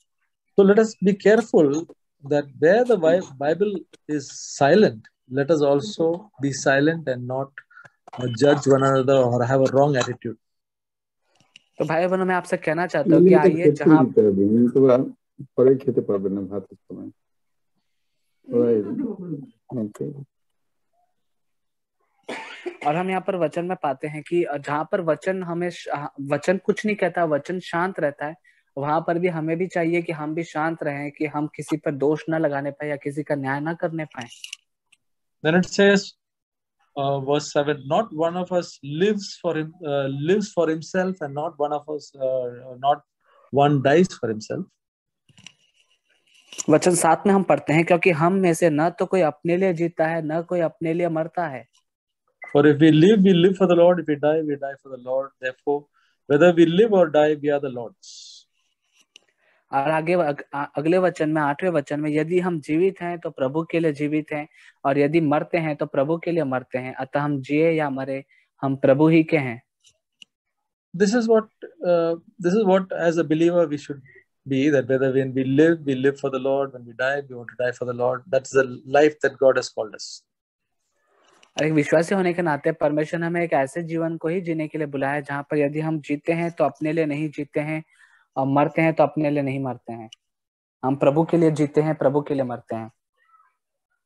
So let us be careful that where the Bible is silent, let us also be silent and not judge one another or have a wrong attitude. तो भाई बहनों, मैं आपसे कहना चाहता हूँ कि आइए जहाँ और हम यहाँ पर वचन में पाते हैं कि जहाँ पर वचन हमें वचन कुछ नहीं कहता, वचन शांत रहता है, वहां पर भी हमें भी चाहिए कि हम भी शांत रहें, कि हम किसी पर दोष न लगाने पाए या किसी का न्याय न करने पाए। Then it says, verse 7, not one of us lives for himself, and not one of us, not one dies for himself. वचन 7 में हम पढ़ते हैं, क्योंकि हम में से न तो कोई अपने लिए जीता है, न कोई अपने लिए मरता है। For if we live for the Lord. If we die for the Lord. Therefore, whether we live or die, we are the Lord's. और आगे अगले वचन में 8वें वचन में, यदि हम जीवित हैं तो प्रभु के लिए जीवित हैं, और यदि मरते हैं तो प्रभु के लिए मरते हैं, अतः हम जिए या मरे हम प्रभु ही के हैं। This is what as a believer we should be, that whether when we live for the Lord. When we die, we want to die for the Lord. That's the life that God has called us. एक विश्वासी होने के नाते परमेश्वर ने हमें एक ऐसे जीवन को ही जीने के लिए बुलाया जहाँ पर यदि हम जीते हैं तो अपने लिए नहीं जीते हैं, और मरते हैं तो अपने लिए नहीं मरते हैं। हम प्रभु के लिए जीते हैं, प्रभु के लिए मरते हैं।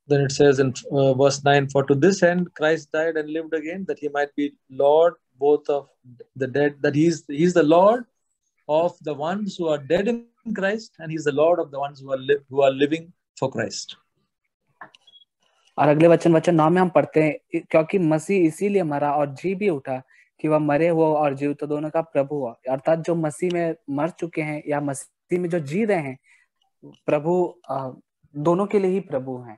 Then it says in verse 9, for to this end Christ died and lived again, that he might be Lord both of the dead, that he's the Lord of the ones who are dead in Christ, and he's the Lord of the ones who are living for Christ. और अगले वचन 9 में हम पढ़ते हैं, क्योंकि मसीह इसीलिए मरा और जी भी उठा कि वह मरे हुए और जीव तो दोनों का प्रभु हुआ। अर्थात जो मसीह में मर चुके हैं या मसीह में जो जी रहे हैं, प्रभु दोनों के लिए ही प्रभु हैं।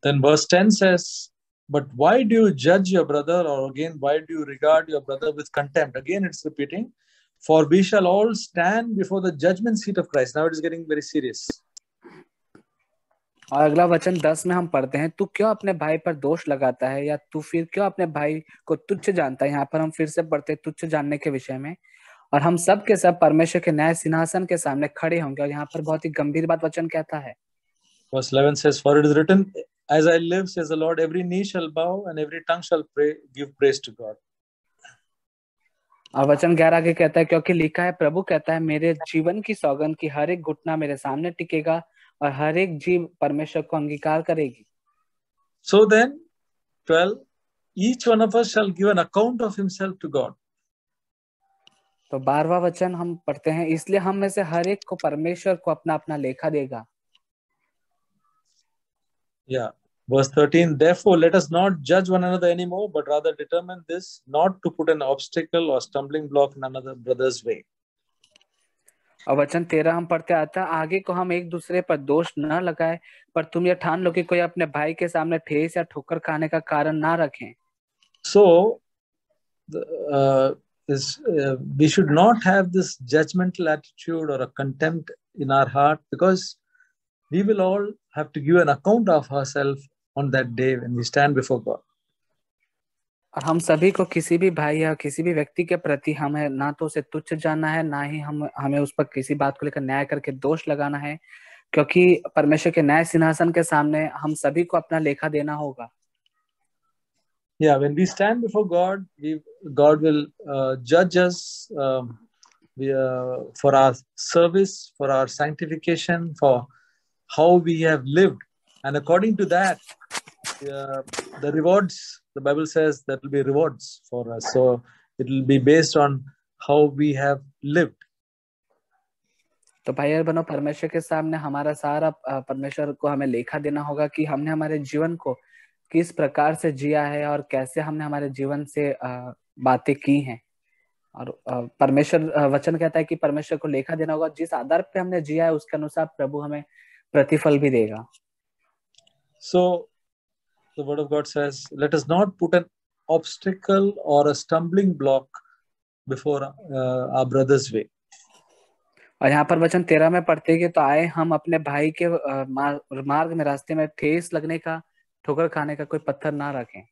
Then verse 10 says, but why do you judge your brother, or again, why do you regard your brother with contempt? Again, it's repeating, for we shall all stand before the judgment seat of Christ. Now it is getting very serious. और अगला वचन 10 में हम पढ़ते हैं, तू क्यों अपने भाई पर दोष लगाता है, या तू फिर क्यों अपने भाई को तुच्छ जानता है। यहाँ पर हम फिर से पढ़ते हैं तुच्छ जानने के विषय में, और हम सब के सब परमेश्वर के न्याय सिंहासन के सामने खड़े होंगे। और यहाँ पर बहुत ही गंभीर बात वचन कहता है। Verse 11 says, for it is written, as I live, says the Lord, every knee shall bow and every tongue shall give praise to God. और वचन 11 आगे कहता है, क्योंकि लिखा है, प्रभु कहता है, मेरे जीवन की सौगंध की हर एक घुटना मेरे सामने टिकेगा और हर एक जीव परमेश्वर को अंगीकार करेगी। So then 12, each one of us shall give an account of himself to God. तो 12वां वचन हम पढ़ते हैं, इसलिए हम में से हर एक को परमेश्वर को अपना अपना लेखा देगा। Yeah. Verse 13, therefore let us not judge one another anymore, but rather determine this, not to put an obstacle or stumbling block in another brother's way. और वचन 13 हम पढ़ते आता, आगे को हम एक दूसरे पर दोष न लगाए, पर तुम यह ठान लो कि कोई अपने भाई के सामने ठेस या ठोकर खाने का कारण ना रखें। So we should not have this judgmental attitude or a contempt in our heart, because we will all have to give an account of ourselves on that day when we stand before God. और हम सभी को किसी भी भाई या किसी भी व्यक्ति के प्रति हमें ना तो उसे तुच्छ जानना है, ना ही हमें उस पर किसी बात को लेकर न्याय करके दोष लगाना है, क्योंकि परमेश्वर के न्याय सिंहासन के सामने हम सभी को अपना लेखा देना होगा। Yeah, when we stand before God, God will judge us for our service, for our sanctification, for how we have lived, and according to that, the rewards, the Bible says, there will be rewards for us. So it will be based on how we have lived. तो भाई और बहनों, परमेश्वर के सामने हमारा सारा परमेश्वर को हमें लेखा देना होगा कि हमने हमारे जीवन को किस प्रकार से जिया है और कैसे हमने हमारे जीवन से बातें की हैं। और परमेश्वर वचन कहता है कि परमेश्वर को लेखा देना होगा, जिस आधार पे हमने जिया है उसके अनुसार प्रभु हमें प्रतिफल भी देगा। So the word of God says, let us not put an obstacle or a stumbling block before our brother's way. और यहाँ पर वचन 13 में पढ़ते हैं कि तो आए हम अपने भाई के मार्ग में, रास्ते में ठेस लगने का, ठोकर खाने का कोई पत्थर ना रखें.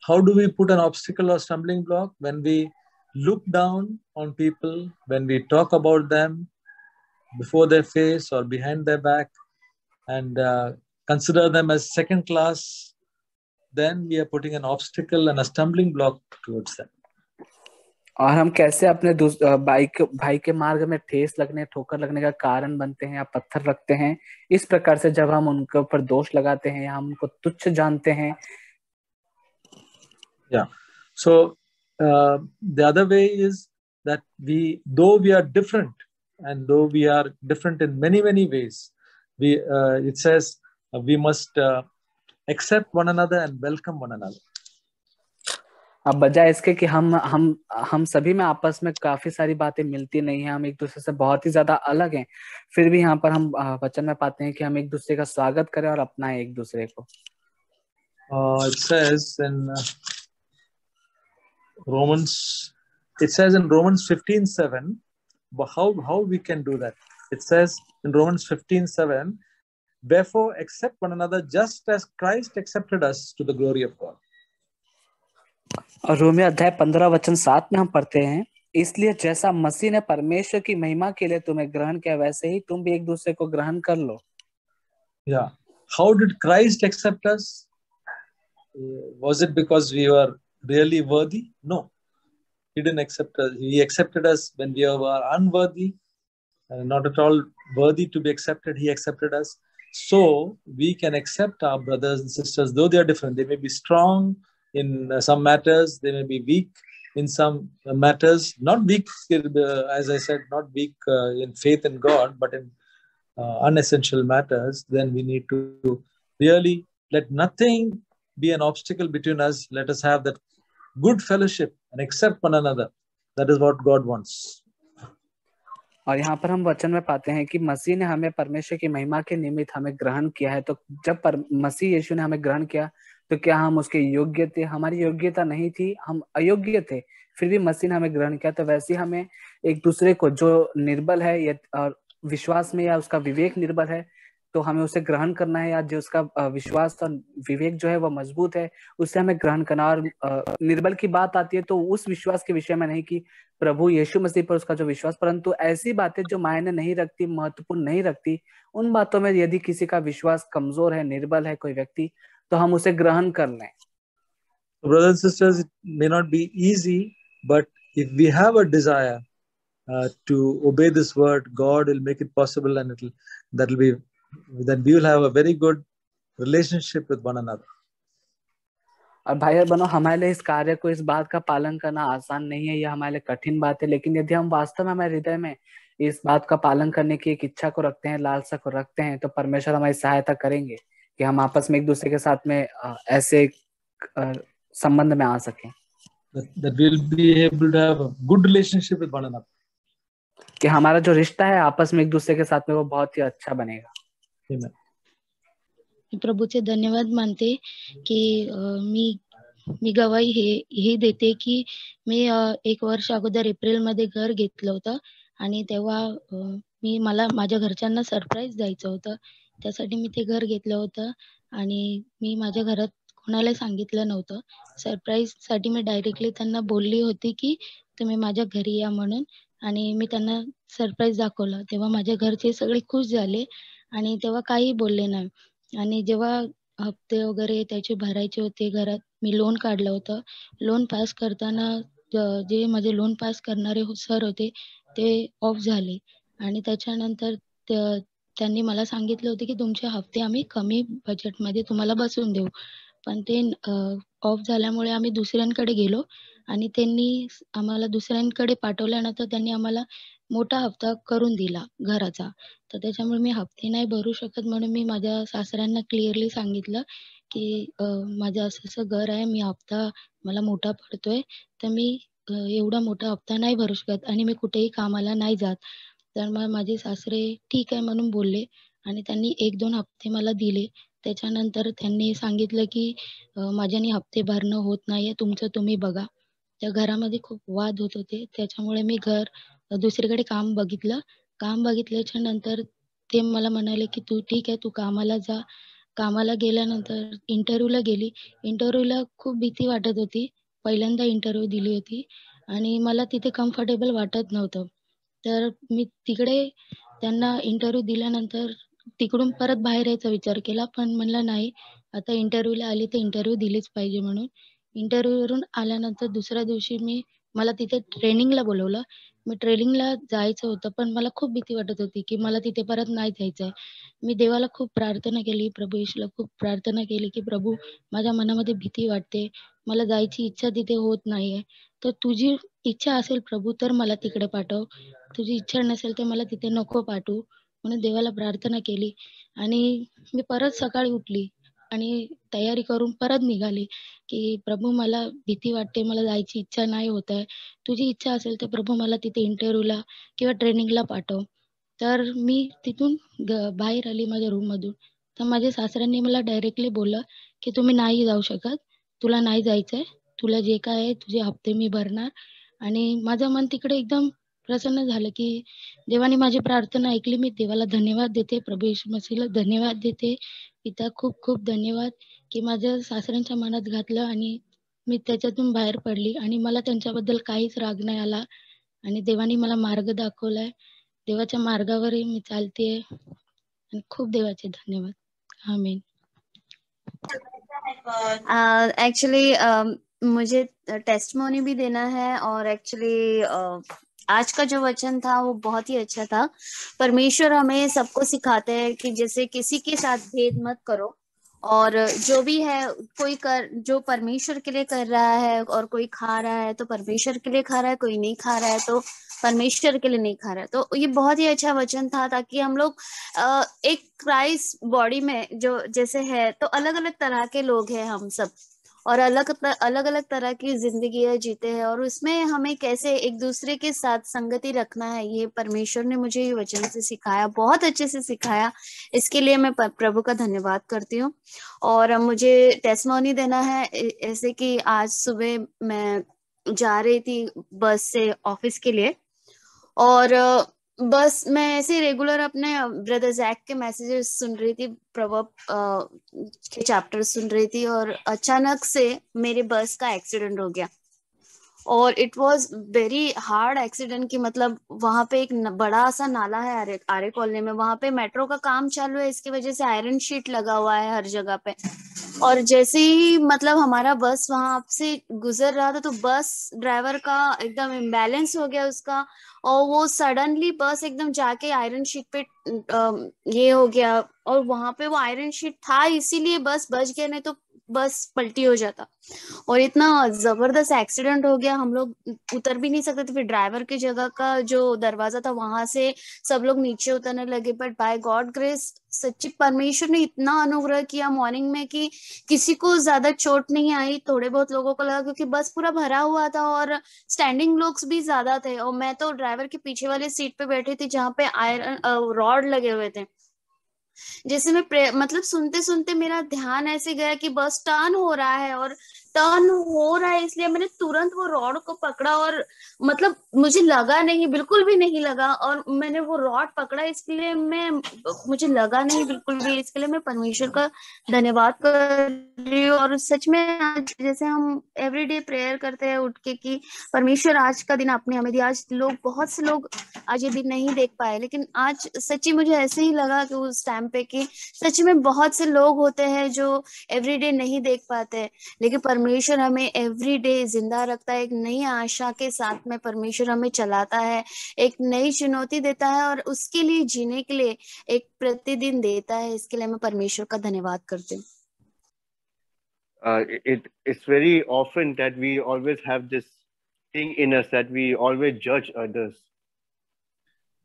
How do we put an obstacle or stumbling block? When we look down on people, when we talk about them before their face or behind their back, and consider them as second class, then we are putting an obstacle and a stumbling block towards them. और हम कैसे अपने भाई के मार्ग में ठेस लगने, ठोकर लगने का कारण बनते हैं या पत्थर रखते हैं. इस प्रकार से जब हम उनके ऊपर दोष लगाते हैं या हम उनको तुच्छ जानते हैं. Yeah. So the other way is that though we are different, and though we are different in many ways, it says we must accept one another and welcome one another. अब बजाय इसके कि हम सभी में आपस में काफी सारी बातें मिलती नहीं है, हम एक दूसरे से बहुत ही ज्यादा अलग हैं, फिर भी यहाँ पर हम वचन में पाते हैं कि हम एक दूसरे का स्वागत करें और अपनाएं एक दूसरे को. It says in Romans 15:7, how we can do that. It says in Romans 15:7, therefore accept one another just as Christ accepted us to the glory of God. और रोमियो अध्याय 15 वचन 7 में हम पढ़ते हैं, इसलिए जैसा मसीह ने परमेश्वर की महिमा के लिए तुम्हें ग्रहण किया, वैसे ही तुम भी एक दूसरे को ग्रहण कर लो. Yeah. How did Christ accept us? Was it because we were really worthy? No. He didn't accept us. He accepted us when we were unworthy, not at all worthy to be accepted. He accepted us. So we can accept our brothers and sisters, though they are different. They may be strong in some matters. They may be weak in some matters. Not weak, as I said, not weak in faith in God, but in unessential matters. Then we need to really let nothing be an obstacle between us. Let us have that good fellowship and accept one another. That is what God wants. और यहाँ पर हम वचन में पाते हैं कि मसीह ने हमें परमेश्वर की महिमा के निमित्त हमें ग्रहण किया है. तो जब मसीह यीशु ने हमें ग्रहण किया, तो क्या हम उसके योग्य थे? हमारी योग्यता नहीं थी, हम अयोग्य थे, फिर भी मसीह ने हमें ग्रहण किया. तो वैसे हमें एक दूसरे को, जो निर्बल है या विश्वास में या उसका विवेक निर्बल है, तो हमें उसे ग्रहण करना है, या जो उसका विश्वास और विवेक जो है वो मजबूत है, उसे हमें ग्रहण करना. और निर्बल की बात आती है तो उस विश्वास के विषय में नहीं कि प्रभु यीशु मसीह पर उसका जो विश्वास, परंतु ऐसी बातें जो मायने नहीं रखती, महत्वपूर्ण नहीं रखती, उन बातों में यदि किसी का विश्वास कमजोर है, निर्बल है कोई व्यक्ति, तो हम उसे ग्रहण कर लें. Brothers and sisters, it may not be easy, but if we have a desire to obey this word, God will make it possible, and then we will have a very good relationship with one another. और भाई और बहनों, हमारे लिए इस कार्य को, इस बात का पालन करना आसान नहीं है, यह हमारे लिए कठिन बात है. लेकिन यदि हम वास्तव में हमारे हृदय में इस बात का पालन करने की एक इच्छा को रखते हैं, लालसा को रखते हैं, तो परमेश्वर हमारी सहायता करेंगे कि हम आपस में एक दूसरे के साथ में ऐसे संबंध में आ सकें. That we'll be able to have a good relationship with one another. कि हमारा जो रिश्ता है आपस में एक दूसरे के साथ में, वो बहुत ही अच्छा बनेगा. Amen. प्रभूचे धन्यवाद मानते की मी गवाही हे देते की मी 1 वर्ष अगोदर एप्रिलमध्ये घर घेतलं होतं, आणि तेव्हा मला माझ्या घरच्यांना सरप्राईज द्यायचं होतं. त्यासाठी मी ते घर घेतलं होतं, आणि मी माझ्या घरात कोणाला सांगितलं नव्हतं. सरप्राईज साठी मी डायरेक्टली त्यांना बोलली होती की तुम्ही माझ्या घरी या म्हणून, आणि मी त्यांना सरप्राईज दाखवलं. तेव्हा माझ्या घरचे सगळे खुश झाले आणि तेव्हा काही बोलले नाही. आणि जेव्हा हप्ते वगैरे त्याचे भरायचे होते, घरात मी लोन काढलं होतं. लोन पास करताना जे माझे लोन पास करणारे सर होते ते ऑफ झाले, आणि त्याच्यानंतर त्यांनी मला सांगितलं होतं की तुमचे हप्ते आम्ही कमी बजेटमध्ये तुम्हाला बसवून देऊ. पण ते ऑफ झाल्यामुळे आम्ही दुसऱ्यांकडे गेलो, आणि त्यांनी आम्हाला दुसऱ्यांकडे पाठवल्यानंतर त्यांनी आम्हाला मोठा हप्ता करून दिला घराचा. तर त्याच्यामुळे मी हप्ते नाही भरू शकत, म्हणून मी माझ्या सासऱ्यांना क्लिअरली सांगितलं की माझं असं घर आहे, मी हप्ता मला मोठा पडतोय, तर मी एवढा मोठा हप्ता नाही भरू शकत, आणि मी कुठेही कामाला नाही जात. तर मग माझे सासरे ठीक आहे म्हणून बोलले, आणि त्यांनी 1-2 हप्ते मला दिले. त्याच्यानंतर त्यांनी सांगितलं की माझ्याने हप्ते भरणं होत नाहीये, तुमचं तुम्ही बघा. त्या घरामध्ये खूप वाद होत होते, त्याच्यामुळे मी घर दुसरीकडे काम बघितल्याच्या नंतर ते मला म्हणाले की तू ठीक आहे, तू कामाला जा. कामाला गेल्यानंतर इंटरव्ह्यूला गेली. इंटरव्ह्यूला खूप भीती वाटत होती. पहिल्यांदा इंटरव्ह्यू दिली होती आणि मला तिथे कम्फर्टेबल वाटत नव्हतं. तर मी तिकडे त्यांना इंटरव्ह्यू दिल्यानंतर तिकडून परत बाहेर यायचा विचार केला, पण म्हणलं नाही, आता इंटरव्ह्यूला आली तर इंटरव्ह्यू दिलीच पाहिजे म्हणून. इंटरव्ह्यूवरून आल्यानंतर दुसऱ्या दिवशी मला तिथे ट्रेनिंगला बोलवलं. मी ट्रेनिंगला जायचं होतं, पण मला खूप भीती वाटत होती की मला तिथे परत नाही जायचं आहे. मी देवाला खूप प्रार्थना केली, प्रभू येशूला खूप प्रार्थना केली की प्रभू, माझ्या मनामध्ये भीती वाटते, मला जायची इच्छा तिथे होत नाहीये. तर तुझी इच्छा असेल प्रभू तर मला तिकडे पाठव. तुझी इच्छा नसेल तर मला तिथे नको पाठवू. म्हणून देवाला प्रार्थना केली आणि मी परत सकाळी उठली आणि तयारी करून परत निघाली की प्रभू, मला भीती वाटते, मला जायची इच्छा नाही होत आहे. तुझी इच्छा असेल तर प्रभू मला तिथे इंटरव्ह्यूला किंवा ट्रेनिंगला पाठव. तर मी तिथून बाहेर आली माझ्या रूममधून. तर माझ्या सासऱ्यांनी मला डायरेक्टली बोललं की तुम्ही नाही जाऊ शकत, तुला नाही जायचं आहे, तुला जे काय आहे तुझे हप्ते मी भरणार. आणि माझं मन तिकडे एकदम प्रसन्न झालं की देवाने माझी प्रार्थना ऐकली. मी देवाला धन्यवाद देते, प्रभू येशू मसीहला धन्यवाद देते. पिता खूप खूप धन्यवाद की माझ्या सासऱ्यांच्या मनात घातलं आणि मी त्याच्यातून बाहेर पडली आणि मला त्यांच्याबद्दल काहीच राग नाही आला आणि देवाने मला मार्ग दाखवलाय. देवाच्या मार्गावरही मी चालतेय आणि खूप देवाचे धन्यवाद. आमीन. एक्चुअली मुझे टेस्टमोनी भी देना है और एक्चुअली आज का जो वचन था वो बहुत ही अच्छा था। परमेश्वर हमें सबको सिखाते हैं कि जैसे किसी के साथ भेद मत करो, और जो भी है जो परमेश्वर के लिए कर रहा है और कोई खा रहा है तो परमेश्वर के लिए खा रहा है, कोई नहीं खा रहा है तो परमेश्वर के लिए नहीं खा रहा है। तो ये बहुत ही अच्छा वचन था, ताकि हम लोग एक क्राइस्ट बॉडी में जो जैसे है, तो अलग अलग तरह के लोग हैं हम सब, और अलग अलग तरह की जिंदगी जीते हैं, और उसमें हमें कैसे एक दूसरे के साथ संगति रखना है, ये परमेश्वर ने मुझे ये वचन से सिखाया, बहुत अच्छे से सिखाया। इसके लिए मैं प्रभु का धन्यवाद करती हूँ। और मुझे टेस्टिमोनी देना है, ऐसे कि आज सुबह मैं जा रही थी बस से ऑफिस के लिए, और बस मैं ऐसे रेगुलर अपने ब्रदर जैक के मैसेजेस सुन रही थी, प्रवर्ब के चैप्टर सुन रही थी, और अचानक से मेरे बस का एक्सीडेंट हो गया। और it was very hard accident की मतलब वहां पे एक बड़ा सा नाला है आरे कॉलोनी में, वहां पे मेट्रो का काम चालू है, इसकी वजह से आयरन शीट लगा हुआ है हर जगह पे। और जैसे ही मतलब हमारा बस वहां से गुजर रहा था तो बस ड्राइवर का एकदम इम्बैलेंस हो गया उसका, और वो सडनली बस एकदम जाके आयरन शीट पे ये हो गया, और वहां पे वो आयरन शीट था इसीलिए बस बच गया, नहीं तो बस पलटी हो जाता। और इतना जबरदस्त एक्सीडेंट हो गया, हम लोग उतर भी नहीं सकते थे। फिर ड्राइवर की जगह का जो दरवाजा था वहां से सब लोग नीचे उतरने लगे, बट बाय गॉड ग्रेस सच्ची परमेश्वर ने इतना अनुग्रह किया मॉर्निंग में कि किसी को ज्यादा चोट नहीं आई, थोड़े बहुत लोगों को लगा क्योंकि बस पूरा भरा हुआ था और स्टैंडिंग लोग भी ज्यादा थे, और मैं तो ड्राइवर के पीछे वाले सीट पे बैठी थी जहाँ पे आयरन रॉड लगे हुए थे। जैसे मैं मतलब सुनते सुनते मेरा ध्यान ऐसे गया कि बस टर्न हो रहा है, और टर्न हो रहा है इसलिए मैंने तुरंत वो रॉड को पकड़ा, और मतलब मुझे लगा नहीं, बिल्कुल भी नहीं लगा, और मैंने वो रॉड पकड़ा इसलिए मुझे लगा नहीं बिल्कुल भी, इसके लिए मैं परमेश्वर का धन्यवाद कर रही हूँ। और सच में आज जैसे हम एवरीडे प्रेयर करते हैं उठ के कि परमेश्वर आज का दिन आपने हमें दिया, आज बहुत से लोग आज ये दिन नहीं देख पाए, लेकिन आज सच्ची मुझे ऐसे ही लगा कि उस टाइम पे कि सच में बहुत से लोग होते हैं जो एवरीडे नहीं देख पाते, लेकिन परमेश्वर हमें एवरीडे जिंदा रखता है, एक नई आशा के साथ में परमेश्वर हमें चलाता है, एक नई चुनौती देता है, और उसके लिए जीने के लिए एक प्रतिदिन देता है। इसके लिए मैं परमेश्वर का धन्यवाद करती हूँ। It's very often that we always have this thing in us that we always judge others.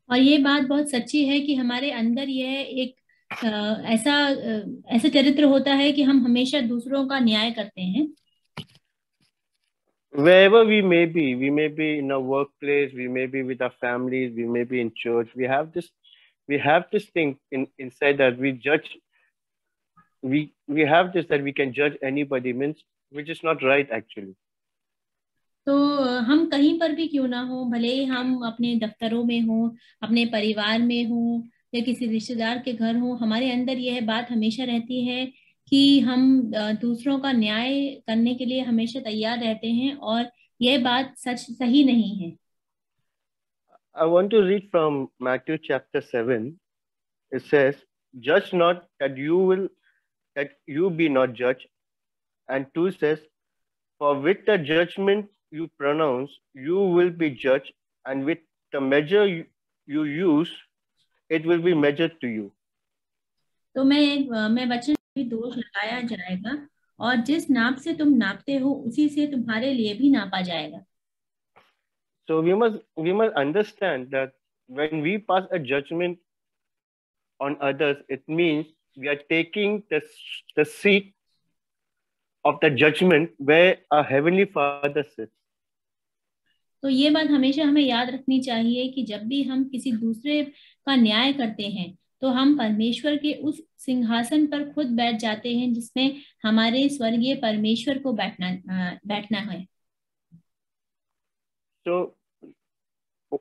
और ये बात बहुत सच्ची है कि हमारे अंदर यह एक ऐसा चरित्र होता है कि हम हमेशा दूसरों का न्याय करते हैं। Wherever we may be in a workplace, we may be with our families, we may be in church. We have this thing inside that we judge. We have this that we can judge anybody, means which is not right actually. तो हम कहीं पर भी क्यों ना हो, भले ही हम अपने दफ्तरों में हो, अपने परिवार में हो या किसी रिश्तेदार के घर हो, हमारे अंदर यह बात हमेशा रहती है कि हम दूसरों का न्याय करने के लिए हमेशा तैयार रहते हैं, और यह बात सही नहीं है। I want to read from Matthew chapter 7. It says, "Judge not that you be not judged." And 2 says, "For with the judgment you pronounce, you will be judged, and with the measure you use, it will be measured to you." तो मैं वचन भी दोष लगाया जाएगा, और जिस नाप से तुम नापते हो उसी से तुम्हारे लिए भी नापा जाएगा। So we must understand that when we pass a judgment on others, it means we are taking the seat of the judgment where our heavenly Father sits. तो ये बात हमेशा हमें याद रखनी चाहिए कि जब भी हम किसी दूसरे का न्याय करते हैं तो हम परमेश्वर के उस सिंहासन पर खुद बैठ जाते हैं जिसमें हमारे स्वर्गीय परमेश्वर को बैठना है। So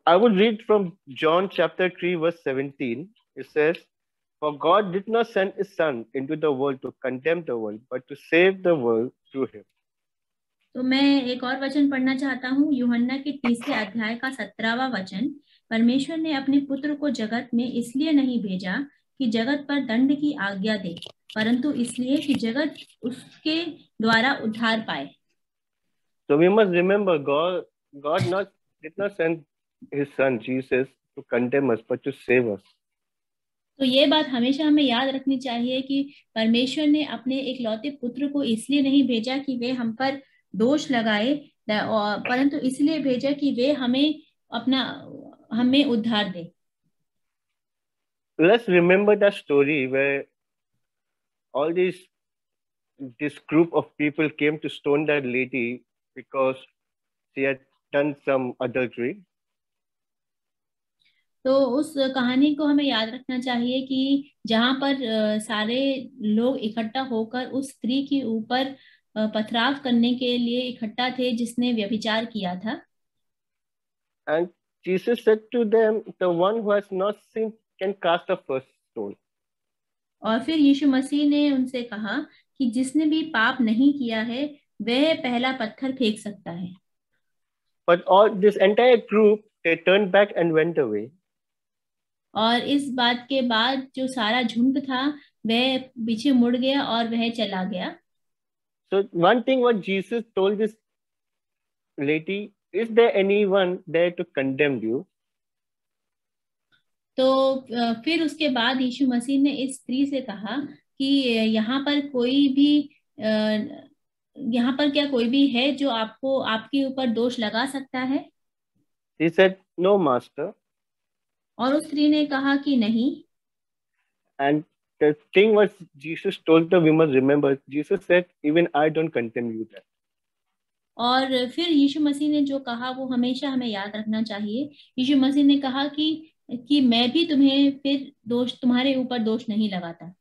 I would read from John chapter 3 verse 17. It says, "For God did not send his son into the world to condemn the world, but to save the world through him." तो मैं एक और वचन पढ़ना चाहता हूँ, यूहन्ना के 3 अध्याय का 17वां वचन। परमेश्वर ने अपने पुत्र को जगत में इसलिए नहीं भेजा कि जगत पर दंड की आज्ञा दे, परंतु इसलिए कि जगत उसके द्वारा उद्धार पाए। So we must remember God did not send his son Jesus to condemn us, but to save us. तो ये बात हमेशा हमें याद रखनी चाहिए कि परमेश्वर ने अपने एक लौते पुत्र को इसलिए नहीं भेजा कि वे हम पर दोष लगाए, परंतु इसलिए भेजा कि वे हमें उद्धार दे। Let's remember that story where all this group of people came to stone that lady because she had done some adultery. तो उस कहानी को हमें याद रखना चाहिए कि जहां पर सारे लोग इकट्ठा होकर उस स्त्री के ऊपर पथराव करने के लिए इकट्ठा थे जिसने व्यभिचार किया था। And Jesus said to them, "The one who has not sinned can cast the first stone." और फिर यीशु मसीह ने उनसे कहा कि जिसने भी पाप नहीं किया है वह पहला पत्थर फेंक सकता है। But all this entire group, they turned back and went away. और इस बात के बाद जो सारा झुंड था वह पीछे मुड़ गया और वह चला गया। So one thing what Jesus told this lady, "Is there anyone there to condemn you?" तो फिर उसके बाद यीशु मसीह ने इस स्त्री से कहा कि यहाँ पर क्या कोई भी है जो आपके ऊपर दोष लगा सकता है? He said, "No, Master." और उस स्त्री ने कहा कि नहीं। And the thing was, Jesus told her, we must remember, Jesus said, "Even I don't condemn you there." और फिर यीशु मसीह ने जो कहा वो हमेशा हमें याद रखना चाहिए। यीशु मसीह ने कहा कि मैं भी तुम्हारे ऊपर दोष नहीं लगाता।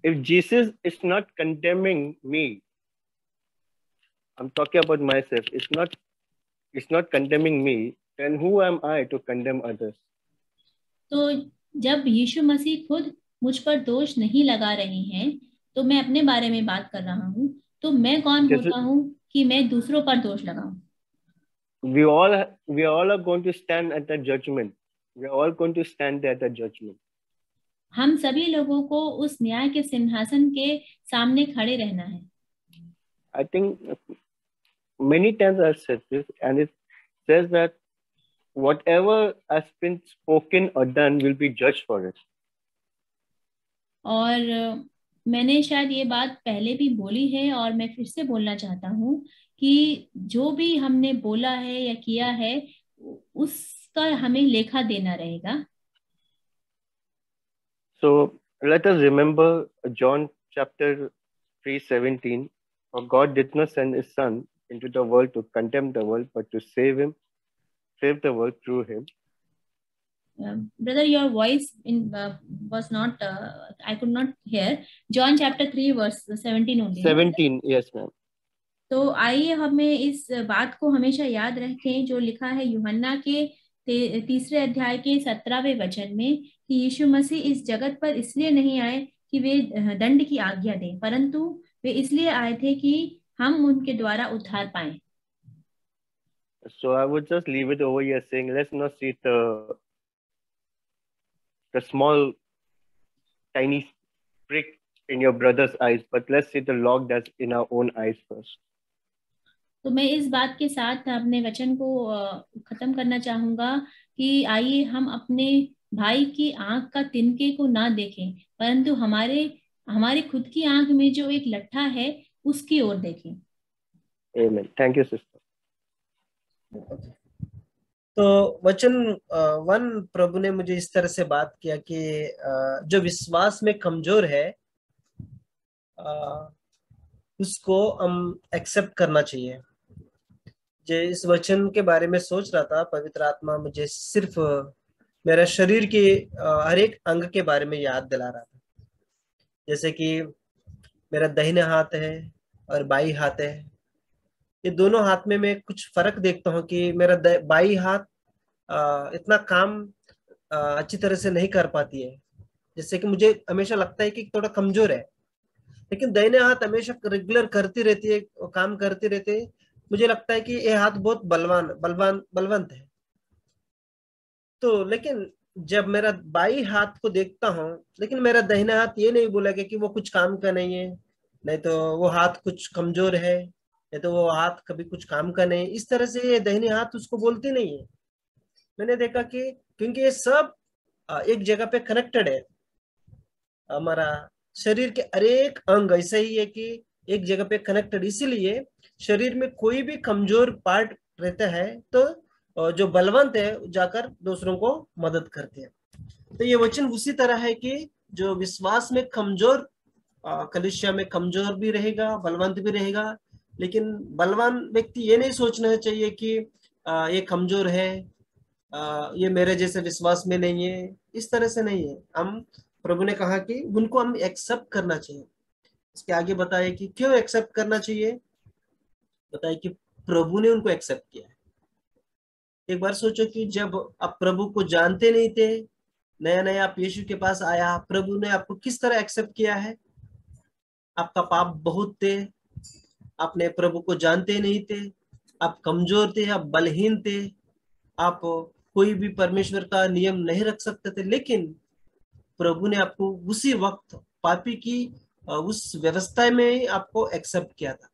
If Jesus is not condemning me, I'm talking about myself, it's not condemning me, then who am I to condemn others? तो जब यीशु मसीह खुद मुझ पर दोष नहीं लगा रहे हैं तो मैं अपने बारे में बात कर रहा हूँ, तो मैं कौन होता हूँ कि मैं दूसरों पर दोष लगाऊं? We all are going to stand at the judgment. We are all going to stand there at the judgment. हम सभी लोगों को उस न्याय के सिंहासन के सामने खड़े रहना है। I think many times I've said this, and it says that whatever has been spoken or done will be judged for it. और मैंने शायद ये बात पहले भी बोली है और मैं फिर से बोलना चाहता हूँ कि जो भी हमने बोला है या किया है उसका हमें लेखा देना रहेगा। So let us remember John chapter 3:17. For God did not send his son into the world to condemn the world, but to save the world through him. Brother, your voice was not, I could not hear. John chapter 3 verse 17 only. 17, yes, ma'am. तो आइए हमें इस बात को हमेशा याद रखें जो लिखा है यूहन्ना के तीसरे अध्याय के 17वें वचन में, कि यीशु मसीह इस जगत पर इसलिए नहीं आए कि वे दंड की आज्ञा दें, परंतु वे इसलिए आए थे कि हम उनके द्वारा उद्धार पाएं। So I would just leave it over here saying, let's not see the small, tiny prick in your brother's eyes, but let's see the log that's in our own eyes first. तो मैं इस बात के साथ अपने वचन को खत्म करना चाहूंगा कि आइए हम अपने भाई की आंख का तिनके को ना देखें, परंतु हमारे खुद की आंख में जो एक लट्ठा है उसकी ओर देखें। Amen. Thank you, sister. तो वचन 1 प्रभु ने मुझे इस तरह से बात किया कि जो विश्वास में कमजोर है उसको हम एक्सेप्ट करना चाहिए। जो इस वचन के बारे में सोच रहा था, पवित्र आत्मा मुझे सिर्फ मेरा शरीर के हर एक अंग के बारे में याद दिला रहा था। जैसे कि मेरा दाहिने हाथ है और बाई हाथ है, ये दोनों हाथ में मैं कुछ फर्क देखता हूँ कि मेरा बाई हाथ इतना काम अच्छी तरह से नहीं कर पाती है। जैसे कि मुझे हमेशा लगता है कि थोड़ा कमजोर है, लेकिन दाहिने हाथ हमेशा रेगुलर करती रहती है, काम करती रहती है। मुझे लगता है कि ये हाथ बहुत बलवंत है। तो लेकिन जब मेरा बाई हाथ को देखता हूँ, लेकिन मेरा दाहिना हाथ ये नहीं बोलेगा कि वो कुछ काम का नहीं है, नहीं तो वो हाथ कुछ कमजोर है, नहीं तो वो हाथ कभी कुछ काम का नहीं। इस तरह से ये दाहिने हाथ उसको बोलती नहीं है। मैंने देखा कि क्योंकि ये सब एक जगह पे कनेक्टेड है। हमारा शरीर के हर एक अंग ऐसा ही है कि एक जगह पे कनेक्टेड, इसीलिए शरीर में कोई भी कमजोर पार्ट रहता है तो जो बलवंत है जाकर दूसरों को मदद करते हैं। तो ये वचन उसी तरह है कि जो विश्वास में कमजोर कलीसिया में कमजोर भी रहेगा, बलवंत भी रहेगा, लेकिन बलवान व्यक्ति ये नहीं सोचना चाहिए कि ये कमजोर है, ये मेरे जैसे विश्वास में नहीं है। इस तरह से नहीं है। हम प्रभु ने कहा कि उनको हम एक्सेप्ट करना चाहिए। इसके आगे बताया कि क्यों एक्सेप्ट करना चाहिए, बताया कि प्रभु ने उनको एक्सेप्ट किया है। एक बार सोचो कि जब आप प्रभु को जानते नहीं थे, नया नया आप यीशु के पास आया, प्रभु ने आपको किस तरह एक्सेप्ट किया है। आपका पाप बहुत थे, आपने प्रभु को जानते नहीं थे, आप कमजोर थे, आप बलहीन थे, आप कोई भी परमेश्वर का नियम नहीं रख सकते थे, लेकिन प्रभु ने आपको उसी वक्त पापी की उस व्यवस्था में आपको एक्सेप्ट किया था।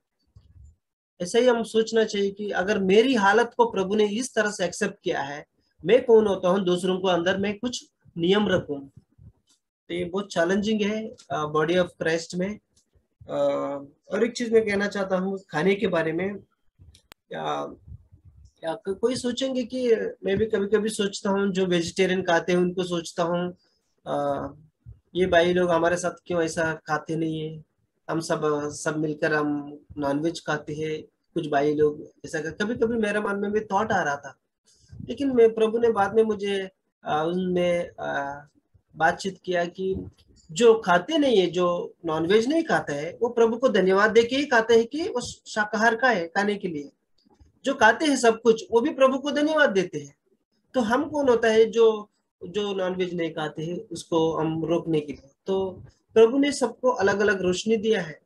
ऐसा ही हम सोचना चाहिए कि अगर मेरी हालत को प्रभु ने इस तरह से एक्सेप्ट किया है, मैं कौन होता हूँ दूसरों को अंदर में कुछ नियम रखूं। तो ये बहुत चैलेंजिंग है बॉडी ऑफ क्राइस्ट में। और एक चीज मैं कहना चाहता हूँ खाने के बारे में। या कोई सोचेंगे कि मैं भी कभी कभी सोचता हूँ जो वेजिटेरियन खाते हैं उनको सोचता हूँ ये भाई लोग हमारे साथ क्यों ऐसा खाते नहीं है। हम सब मिलकर हम नॉनवेज खाते हैं, कुछ भाई लोग ऐसा। कभी कभी मेरे मन में भी थॉट आ रहा था, लेकिन मैं प्रभु ने बाद में मुझे उनमें बातचीत किया कि जो खाते नहीं है, जो नॉनवेज नहीं खाता है, वो प्रभु को धन्यवाद देके ही खाते हैं कि वो शाकाहार का है खाने के लिए। जो खाते हैं सब कुछ, वो भी प्रभु को धन्यवाद देते हैं। तो हम कौन होता है जो नॉनवेज नहीं खाते हैं उसको हम रोकने के लिए। तो प्रभु ने सबको अलग अलग रोशनी दिया है।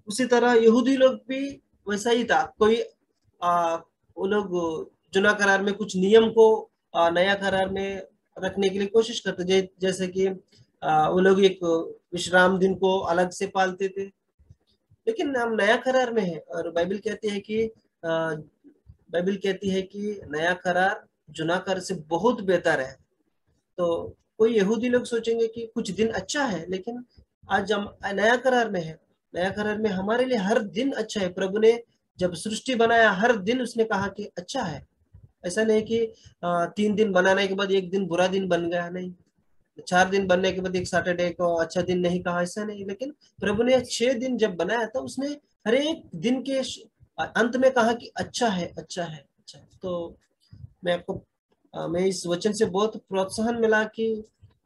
उसी तरह यहूदी लोग भी वैसा ही था। कोई वो लोग जुना करार में कुछ नियम को नया करार में रखने के लिए कोशिश करते, जैसे कि वो लोग एक विश्राम दिन को अलग से पालते थे, लेकिन हम नया करार में है और बाइबल कहती है कि नया करार जुना करार से बहुत बेहतर है। तो कोई यहूदी लोग सोचेंगे कि कुछ दिन अच्छा है, लेकिन आज हम नया करार में है। नया करार में हमारे लिए हर दिन अच्छा है। प्रभु ने जब सृष्टि बनाया हर दिन उसने कहा कि अच्छा है। ऐसा नहीं कि 3 दिन बनाने के बाद एक दिन बुरा दिन बन गया, नहीं। 4 दिन बनने के बाद एक सैटरडे को अच्छा दिन नहीं कहा, ऐसा नहीं। लेकिन प्रभु ने 6 दिन जब बनाया तो उसने हर एक दिन के अंत में कहा कि अच्छा है, अच्छा है, अच्छा है। तो मैं इस वचन से बहुत प्रोत्साहन मिला कि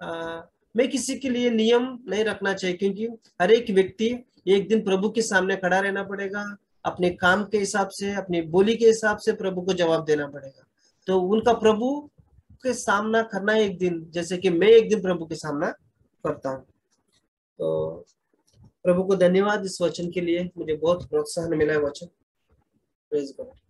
मैं किसी के लिए नियम नहीं रखना चाहिए, क्योंकि हर एक व्यक्ति एक दिन प्रभु के सामने खड़ा रहना पड़ेगा। अपने काम के हिसाब से, अपनी बोली के हिसाब से प्रभु को जवाब देना पड़ेगा। तो उनका प्रभु के सामना करना एक दिन, जैसे कि मैं एक दिन प्रभु के सामना करता हूँ। तो प्रभु को धन्यवाद इस वचन के लिए, मुझे बहुत प्रोत्साहन मिला है वचन। Praise God.